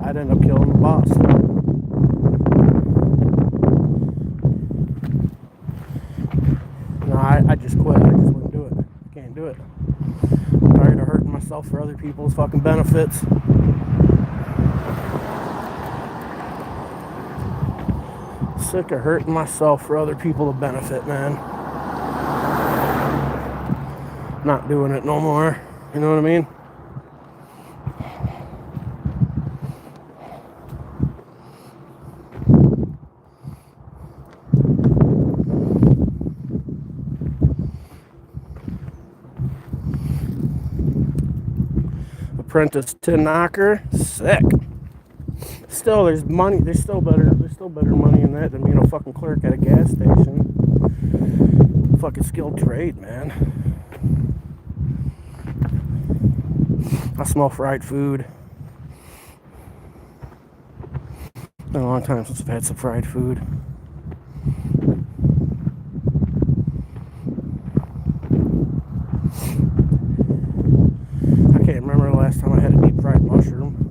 I'd end up killing the boss. No, I just quit. I just wouldn't do it. Can't do it. I'm tired of hurting myself for other people's fucking benefits. Sick of hurting myself for other people to benefit, man. Not doing it no more. You know what I mean? Apprentice tin knocker, sick. Still, there's money. There's still better money in that than being a fucking clerk at a gas station. Fucking skilled trade, man. I smell fried food. Been a long time since I've had some fried food. I can't remember the last time I had a deep fried mushroom.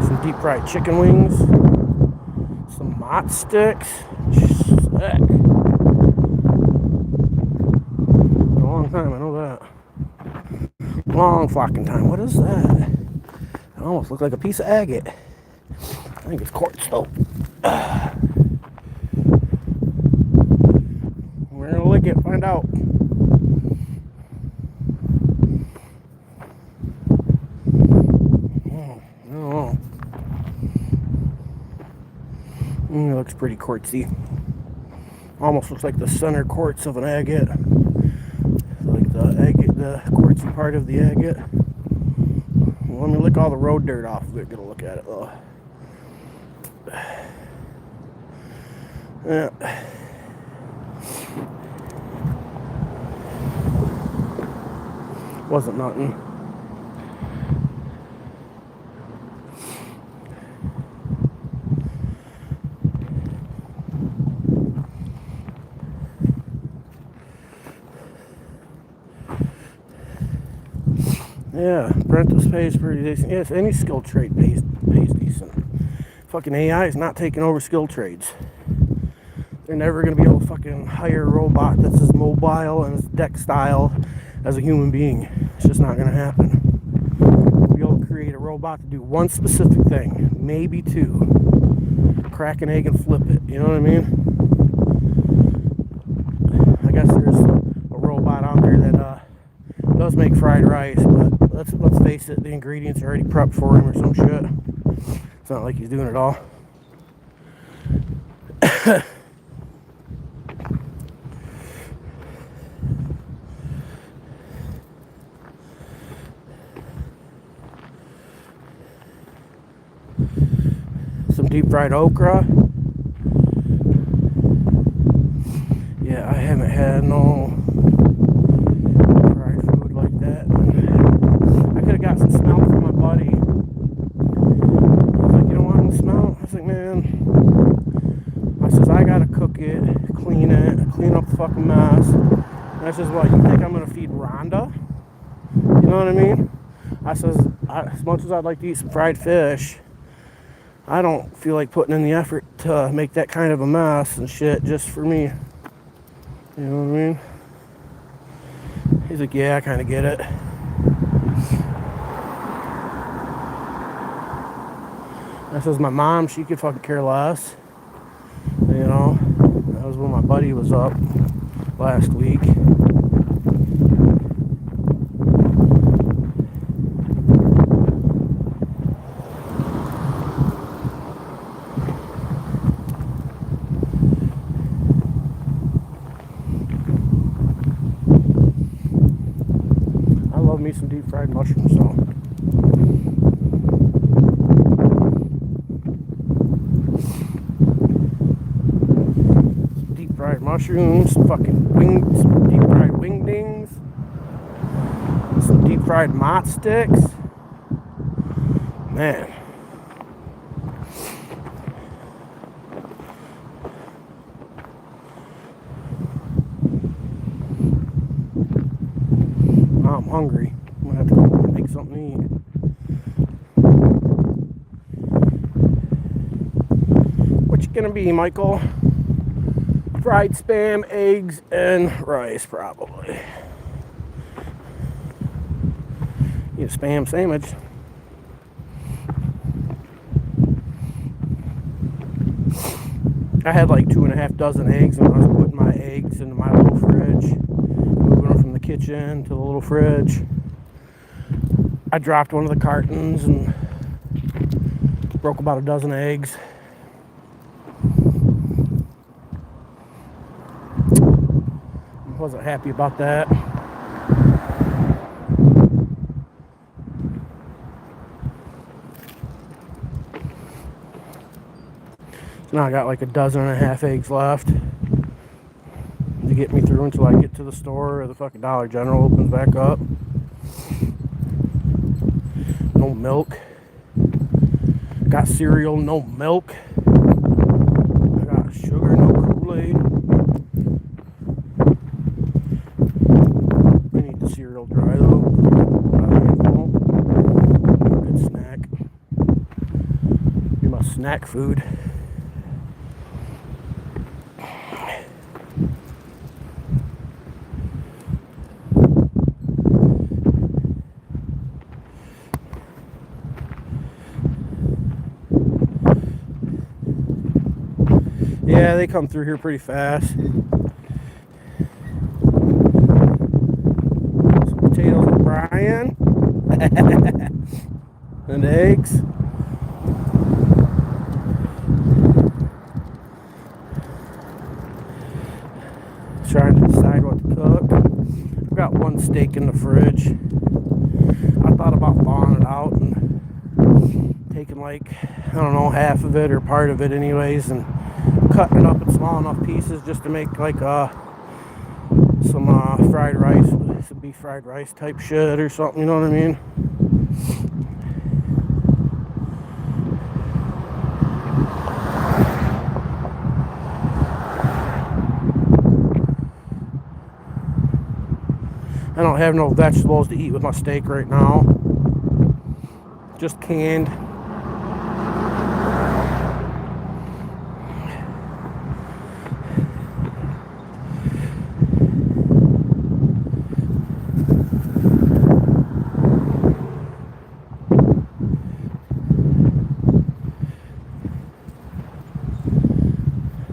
Some deep fried chicken wings. Some mott sticks. Sick. A long time, I know that. Long fucking time. What is that? It almost looks like a piece of agate. I think it's quartz though. We're gonna lick it, find out. Oh. It looks pretty quartzy. Almost looks like the center quartz of an agate. Like the agate, the quartzy part of the agate. Well, let me lick all the road dirt off of it. Get a look at it though. Yeah. Wasn't nothing. Yeah, apprentice pays pretty decent. Yes, any skilled trade pays decent. Fucking AI is not taking over skilled trades. They're never going to be able to fucking hire a robot that's as mobile and as textile as a human being. It's just not going to happen. We'll be able to create a robot to do one specific thing, maybe two. Crack an egg and flip it. You know what I mean? I guess there's a robot out there that does make fried rice, but let's face it, the ingredients are already prepped for him or some shit. It's not like he's doing it all. Some deep fried okra. Yeah, I haven't had no fried food like that. I could have got some smelt from my buddy. He was like, you don't want no smelt? I was like, man. I says, I gotta cook it, clean up the fucking mess. And I says, what, you think I'm gonna feed Rhonda? You know what I mean? I says, as much as I'd like to eat some fried fish, I don't feel like putting in the effort to make that kind of a mess and shit just for me. You know what I mean? He's like, yeah, I kind of get it. I says, my mom, she could fucking care less. You know, that was when my buddy was up last week. I love me some deep fried mushrooms, so. Deep fried mushrooms, fucking wings, some deep fried wingdings, some deep fried mott sticks. Man. Now I'm hungry. I'm gonna have to go make something to eat. What you gonna be, Michael? Fried spam, eggs, and rice, probably. Eat a spam sandwich. I had like 2.5 dozen eggs, and I was putting my eggs into my little fridge, moving them from the kitchen to the little fridge. I dropped one of the cartons and broke about a dozen eggs. Wasn't happy about that. So now I got like 1.5 eggs left to get me through until I get to the store or the fucking Dollar General opens back up. No milk. Got cereal, no milk. I got sugar, no Kool-Aid. I need the cereal dry though. Good snack. Be my snack food. Yeah, they come through here pretty fast. Some potatoes with Brian. And eggs. Trying to decide what to cook. I've got one steak in the fridge. I thought about thawing it out and taking like, I don't know, half of it or part of it anyways, and cutting it up in small enough pieces just to make like some fried rice, some beef fried rice type shit or something, you know what I mean? I don't have no vegetables to eat with my steak right now. Just canned.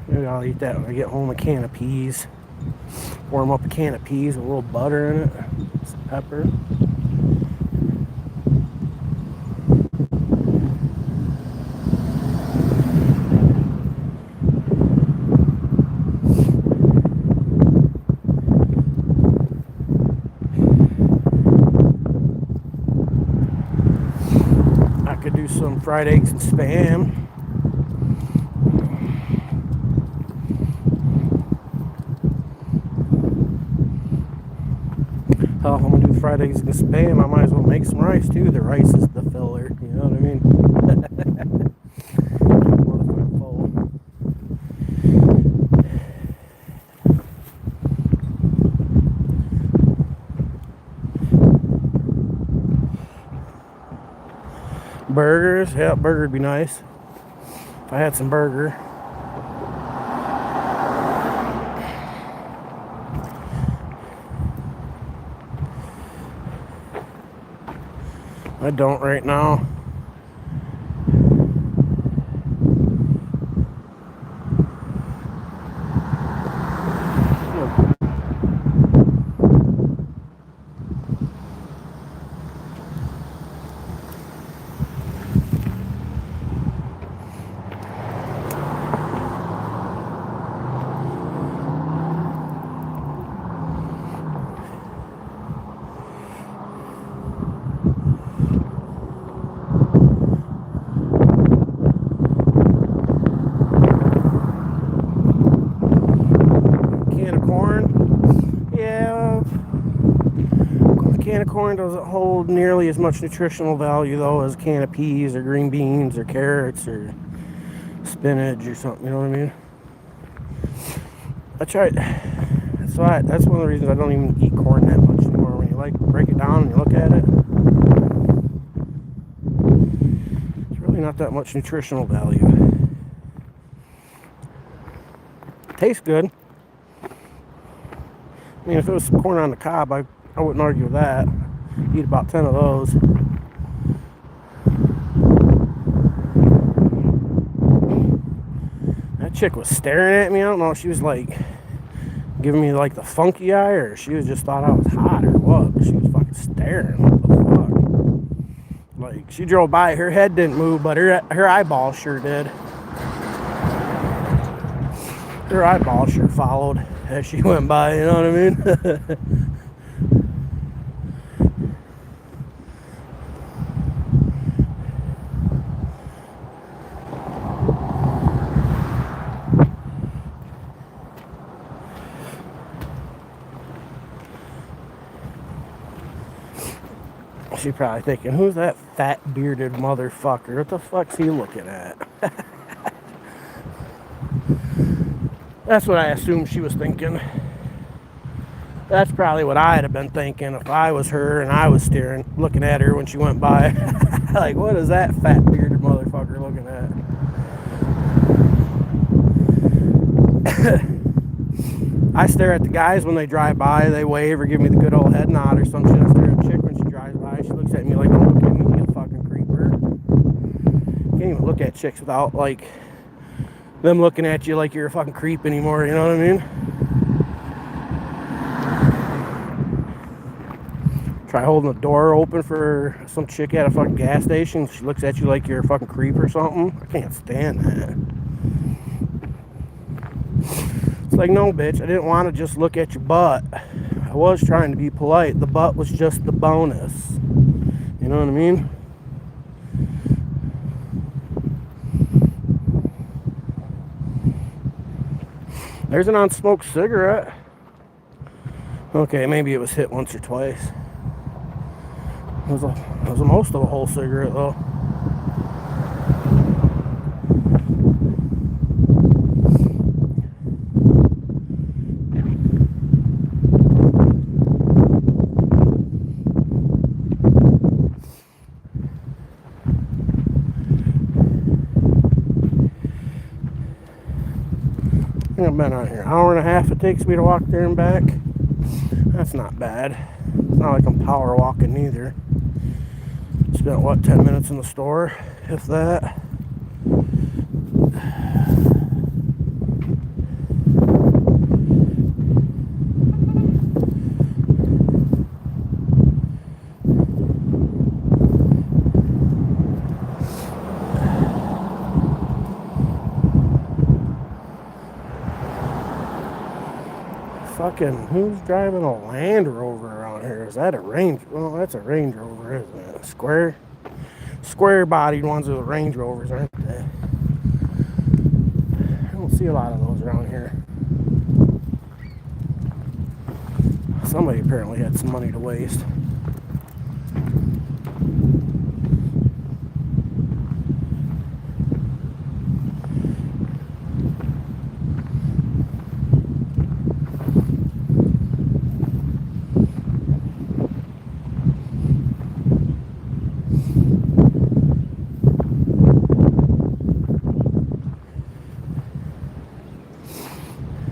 Maybe I'll eat that when I get home. A can of peas. Warm up a can of peas with a little butter in it, some pepper. fried eggs and spam. Oh, I'm gonna do fried eggs and spam. I might as well make some rice too. The rice is the filler. You know what I mean? Motherfucker full. Burgers, yeah, burger would be nice. If I had some burger. I don't right now. Can of corn doesn't hold nearly as much nutritional value though as a can of peas or green beans or carrots or spinach or something, you know what I mean? I tried, that's one of the reasons I don't even eat corn that much anymore. When you like break it down and you look at it, it's really not that much nutritional value. Tastes good. I mean, if it was some corn on the cob, I wouldn't argue with that. Eat about 10 of those. That chick was staring at me. I don't know if she was like giving me like the funky eye or she was just thought I was hot or what. But she was fucking staring. What the fuck? Like, she drove by, her head didn't move, but her eyeball sure did. Her eyeball sure followed as she went by, you know what I mean? She's probably thinking, who's that fat bearded motherfucker? What the fuck's he looking at? That's what I assumed she was thinking. That's probably what I'd have been thinking if I was her and I was looking at her when she went by. Like, what is that fat bearded motherfucker looking at? I stare at the guys when they drive by. They wave or give me the good old head nod or some shit. I stare at a chick when she drives by. She looks at me like, don't look at me, you fucking creeper. Can't even look at chicks without, like, them looking at you like you're a fucking creep anymore, you know what I mean? Try holding the door open for some chick at a fucking gas station. She looks at you like you're a fucking creep or something. I can't stand that. It's like, no, bitch, I didn't want to just look at your butt. I was trying to be polite. The butt was just the bonus. You know what I mean? There's an unsmoked cigarette. Okay, maybe it was hit once or twice. It was most of a whole cigarette, though. I've been out here an hour and a half it takes me to walk there and back. That's not bad. It's not like I'm power walking either. Spent what, 10 minutes in the store, if that. Fucking, who's driving a Land Rover around here? Is that a Range? Well, that's a Range Rover, isn't it? Square? square bodied ones with Range Rovers, aren't they? I don't see a lot of those around here. Somebody apparently had some money to waste.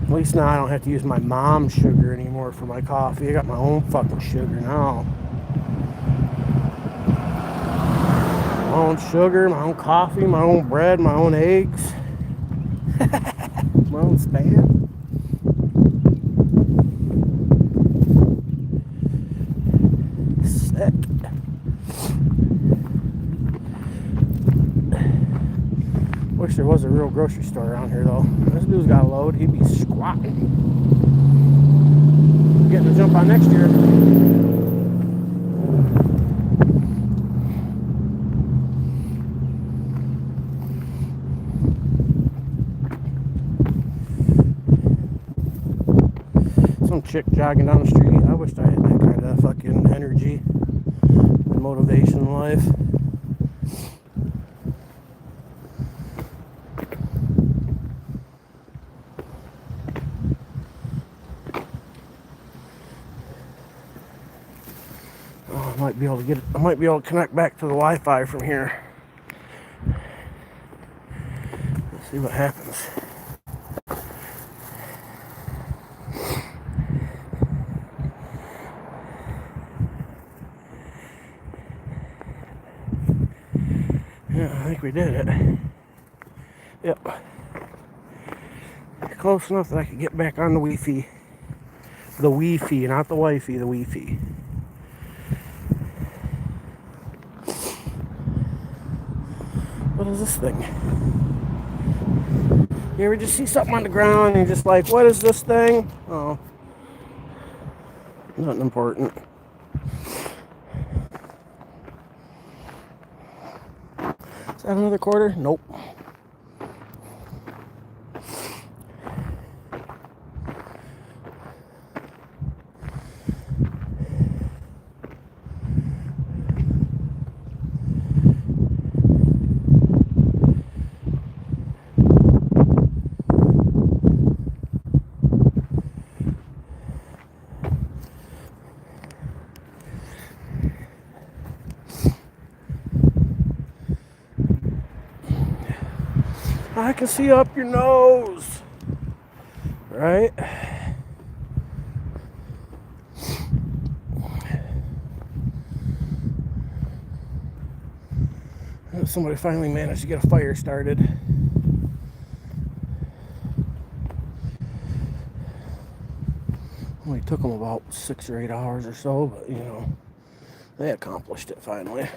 At least now I don't have to use my mom's sugar anymore for my coffee. I got my own fucking sugar now. My own sugar, my own coffee, my own bread, my own eggs. My own Spam. Sick. Wish there was a real grocery store around here though. This dude's got a load, he'd be squatting. Getting to jump on next year. Some chick jogging down the street. I wish I had that kind of fucking energy and motivation in life. Oh, I might be able to connect back to the Wi-Fi from here. Let's see what happens. Yeah, I think we did it. Yep. Close enough that I could get back on the Wi-Fi. The Wi-Fi, not the Wi-Fi, the Wi-Fi. What is this thing? You ever just see something on the ground and you're just like, what is this thing? Oh. Nothing important. Is that another quarter? Nope. I can see up your nose. Right? Somebody finally managed to get a fire started. Only took them about 6 or 8 hours or so, but you know, they accomplished it finally.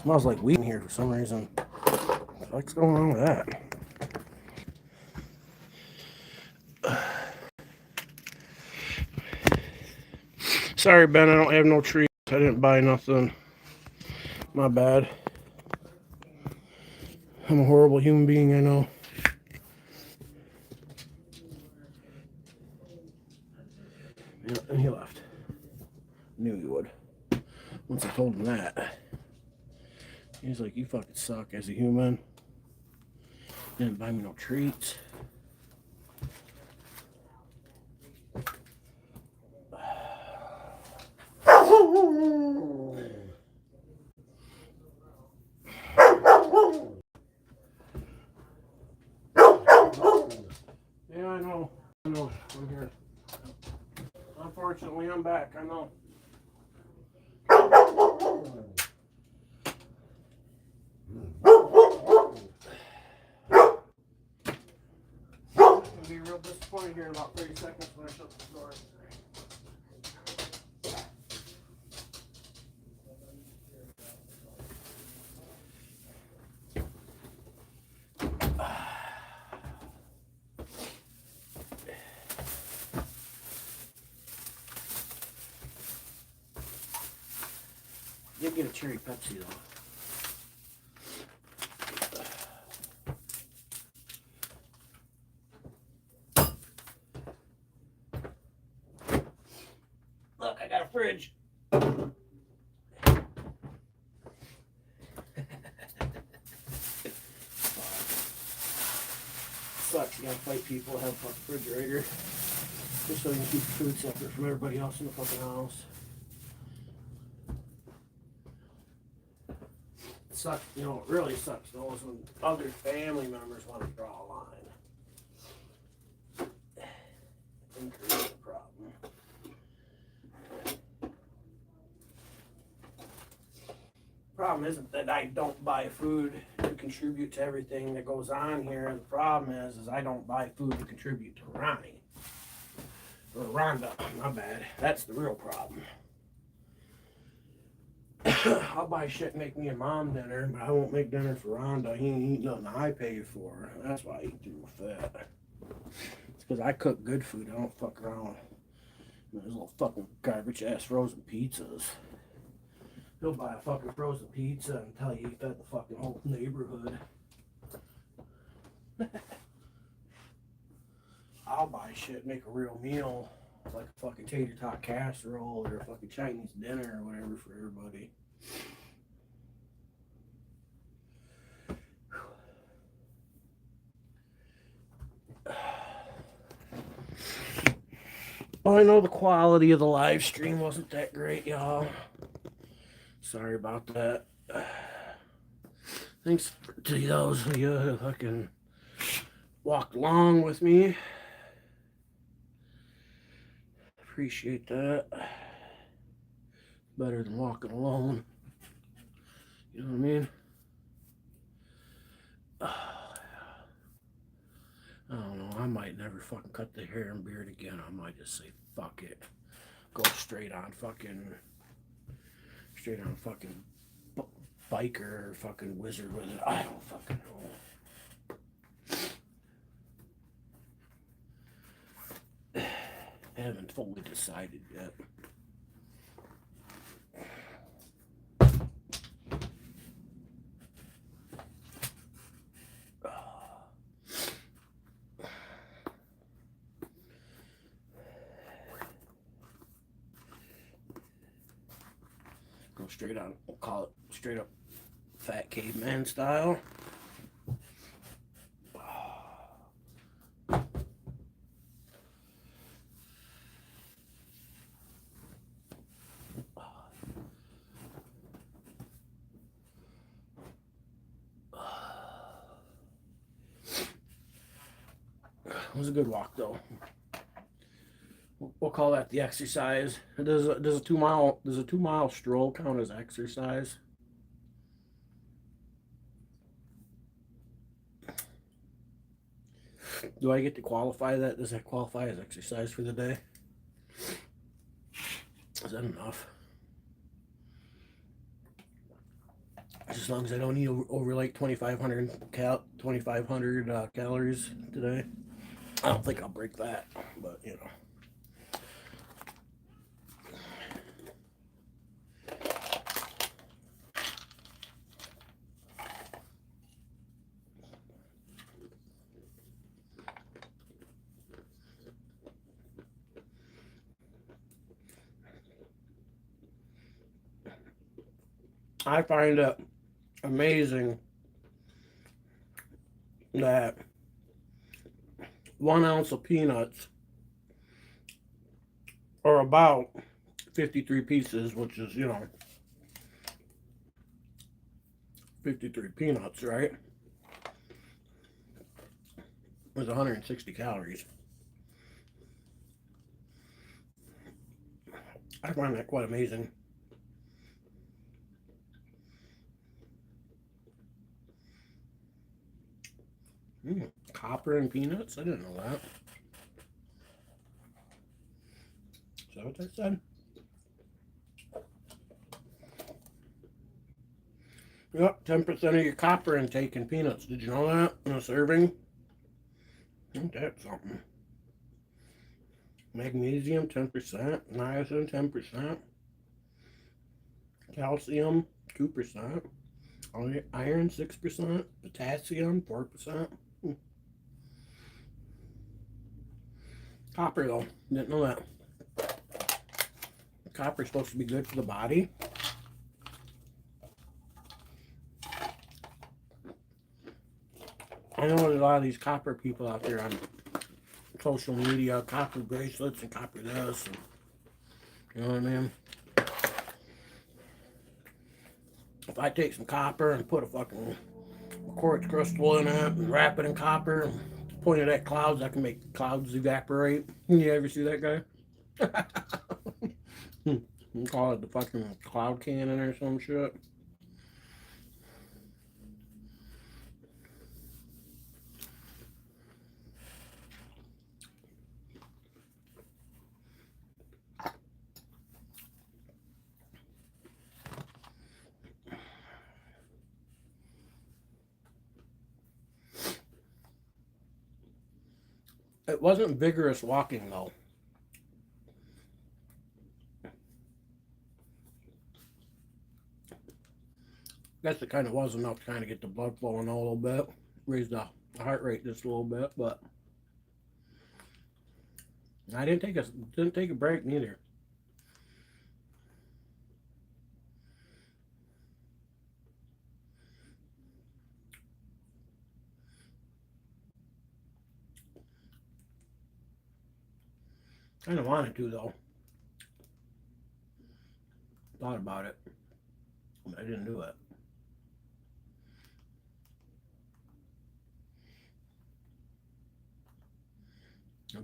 Smells like weed in here for some reason. What's going on with that? Sorry, Ben, I don't have no trees. I didn't buy nothing. My bad. I'm a horrible human being, I know. Yeah, and he left. Knew he would. Once I told him that. He's like, you fucking suck as a human. Didn't buy me no treats. one here. Unfortunately, I'm back. I know. I'll be real disappointed here in about 30 seconds when I shut the door. Did get a cherry Pepsi though. Look, I got a fridge. Sucks, you gotta fight people, have a fucking refrigerator. Just so you can keep the food separate from everybody else in the fucking house. It sucks, you know, it really sucks though, is when other family members want to draw a line. And create a problem. Problem isn't that I don't buy food to contribute to everything that goes on here. The problem is I don't buy food to contribute to Ronnie. Or Rhonda, my bad. That's the real problem. I'll buy shit and make me and mom dinner, but I won't make dinner for Rhonda. He ain't eat nothing I pay for. That's why he's too fat. It's because I cook good food. I don't fuck around with those little fucking garbage ass frozen pizzas. He'll buy a fucking frozen pizza and tell you he fed the fucking whole neighborhood. I'll buy shit, make a real meal, like a fucking tater tot casserole or a fucking Chinese dinner or whatever for everybody. Well, I know the quality of the live stream wasn't that great, y'all. Sorry about that. Thanks to those of you who fucking walked along with me. Appreciate that. Better than walking alone. You know what I mean? I don't know. I might never fucking cut the hair and beard again. I might just say fuck it. Go straight on fucking biker or fucking wizard with it. I don't fucking know. I haven't fully decided yet. Go straight on, we'll call it straight up fat caveman style. It was a good walk though. We'll call that the exercise. Does a 2 mile stroll count as exercise? Do I get to qualify that? Does that qualify as exercise for the day? Is that enough? As long as I don't eat over like 2,500 calories today. I don't think I'll break that, but you know. I find it amazing that 1 ounce of peanuts are about 53 pieces, which is, you know, 53 peanuts, right? With 160 calories. I find that quite amazing. Copper and peanuts? I didn't know that. Is that what that said? Yep, 10% of your copper intake in peanuts. Did you know that in a serving? Ain't that something? Magnesium, 10%. Niacin, 10%. Calcium, 2%. Iron, 6%. Potassium, 4%. Copper, though. Didn't know that. Copper's supposed to be good for the body. I know there's a lot of these copper people out there on social media, copper bracelets and copper this. And, you know what I mean? If I take some copper and put a fucking quartz crystal in it and wrap it in copper and point it at clouds, I can make clouds evaporate. You ever see that guy? You call it the fucking cloud cannon or some shit. It wasn't vigorous walking though. I guess it kind of was enough to kind of get the blood flowing a little bit, raise the heart rate just a little bit, but I didn't take a break neither. Kind of wanted to though. Thought about it, but I didn't do it.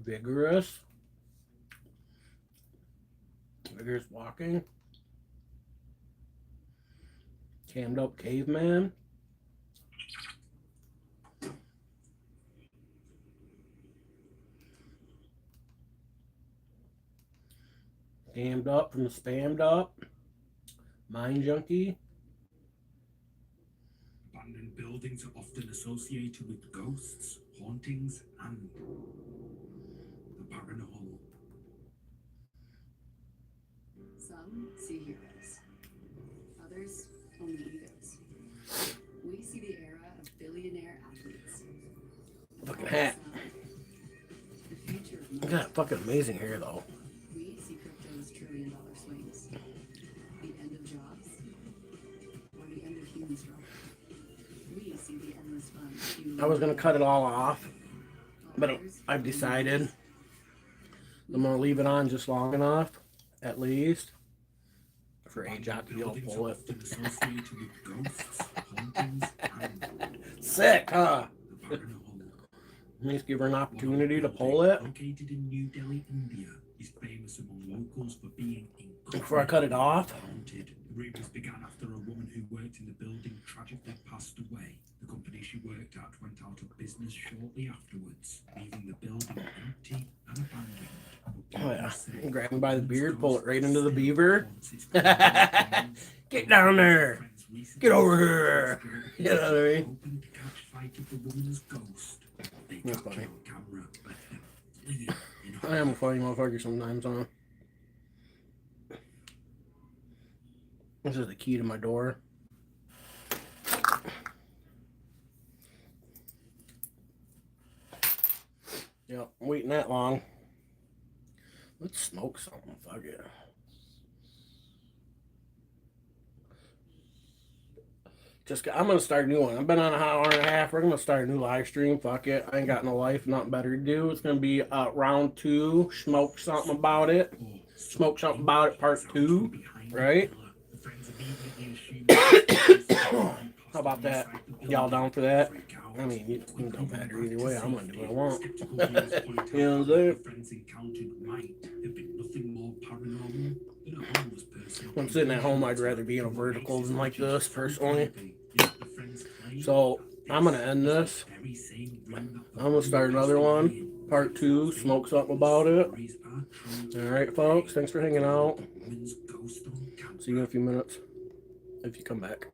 Vigorous walking. Cammed up caveman. Scammed up from the spammed up. Mind junkie. Abandoned buildings are often associated with ghosts, hauntings, and the paranormal. Some see heroes, others only egos. We see the era of billionaire athletes. Fucking hat. The future of Look at that fucking amazing hair though. we see crypto's trillion-dollar swings. The end of jobs or the end of human struggle. We see the endless fun. I was gonna cut it all off, but I've decided I'm gonna leave it on just long enough, at least, for a job to be able to pull it. Often associated with ghosts, hauntings, and Sick, huh? the paranormal. At least give her an opportunity to pull it Located in New Delhi, India, is famous among locals for being before I cut it off. haunted. Rumors began after a woman who worked in the building tragically passed away. The company she worked at went out of business shortly afterwards, leaving the building empty and abandoned. Oh yeah, grab me by the beard, pull it right into the beaver. Get down there. Get over here. You know what I mean? Hoping to catch sight of the woman's ghost. They That's captured funny. on camera, but fleeing in I am a funny motherfucker sometimes, huh? This is the key to my door. Yep, I'm waiting that long. Let's smoke something, fuck it. I'm gonna start a new one. I've been on an hour and a half. We're gonna start a new live stream. Fuck it. I ain't got no life, nothing better to do. It's gonna be round 2. Smoke something about it. Smoke something about it, part 2. Right? How about that? Y'all down for that? I mean, it don't matter either way. I'm gonna do what I want. Skeptical viewers point out You know what I'm that saying? the friends encountered might have been nothing more paranormal than a homeless person. When I'm sitting at home, I'd rather be in a vertical than like this, personally. So, I'm gonna end this. I'm gonna start another one, part 2, smoke something about it. Alright, folks, thanks for hanging out. See you in a few minutes, if you come back.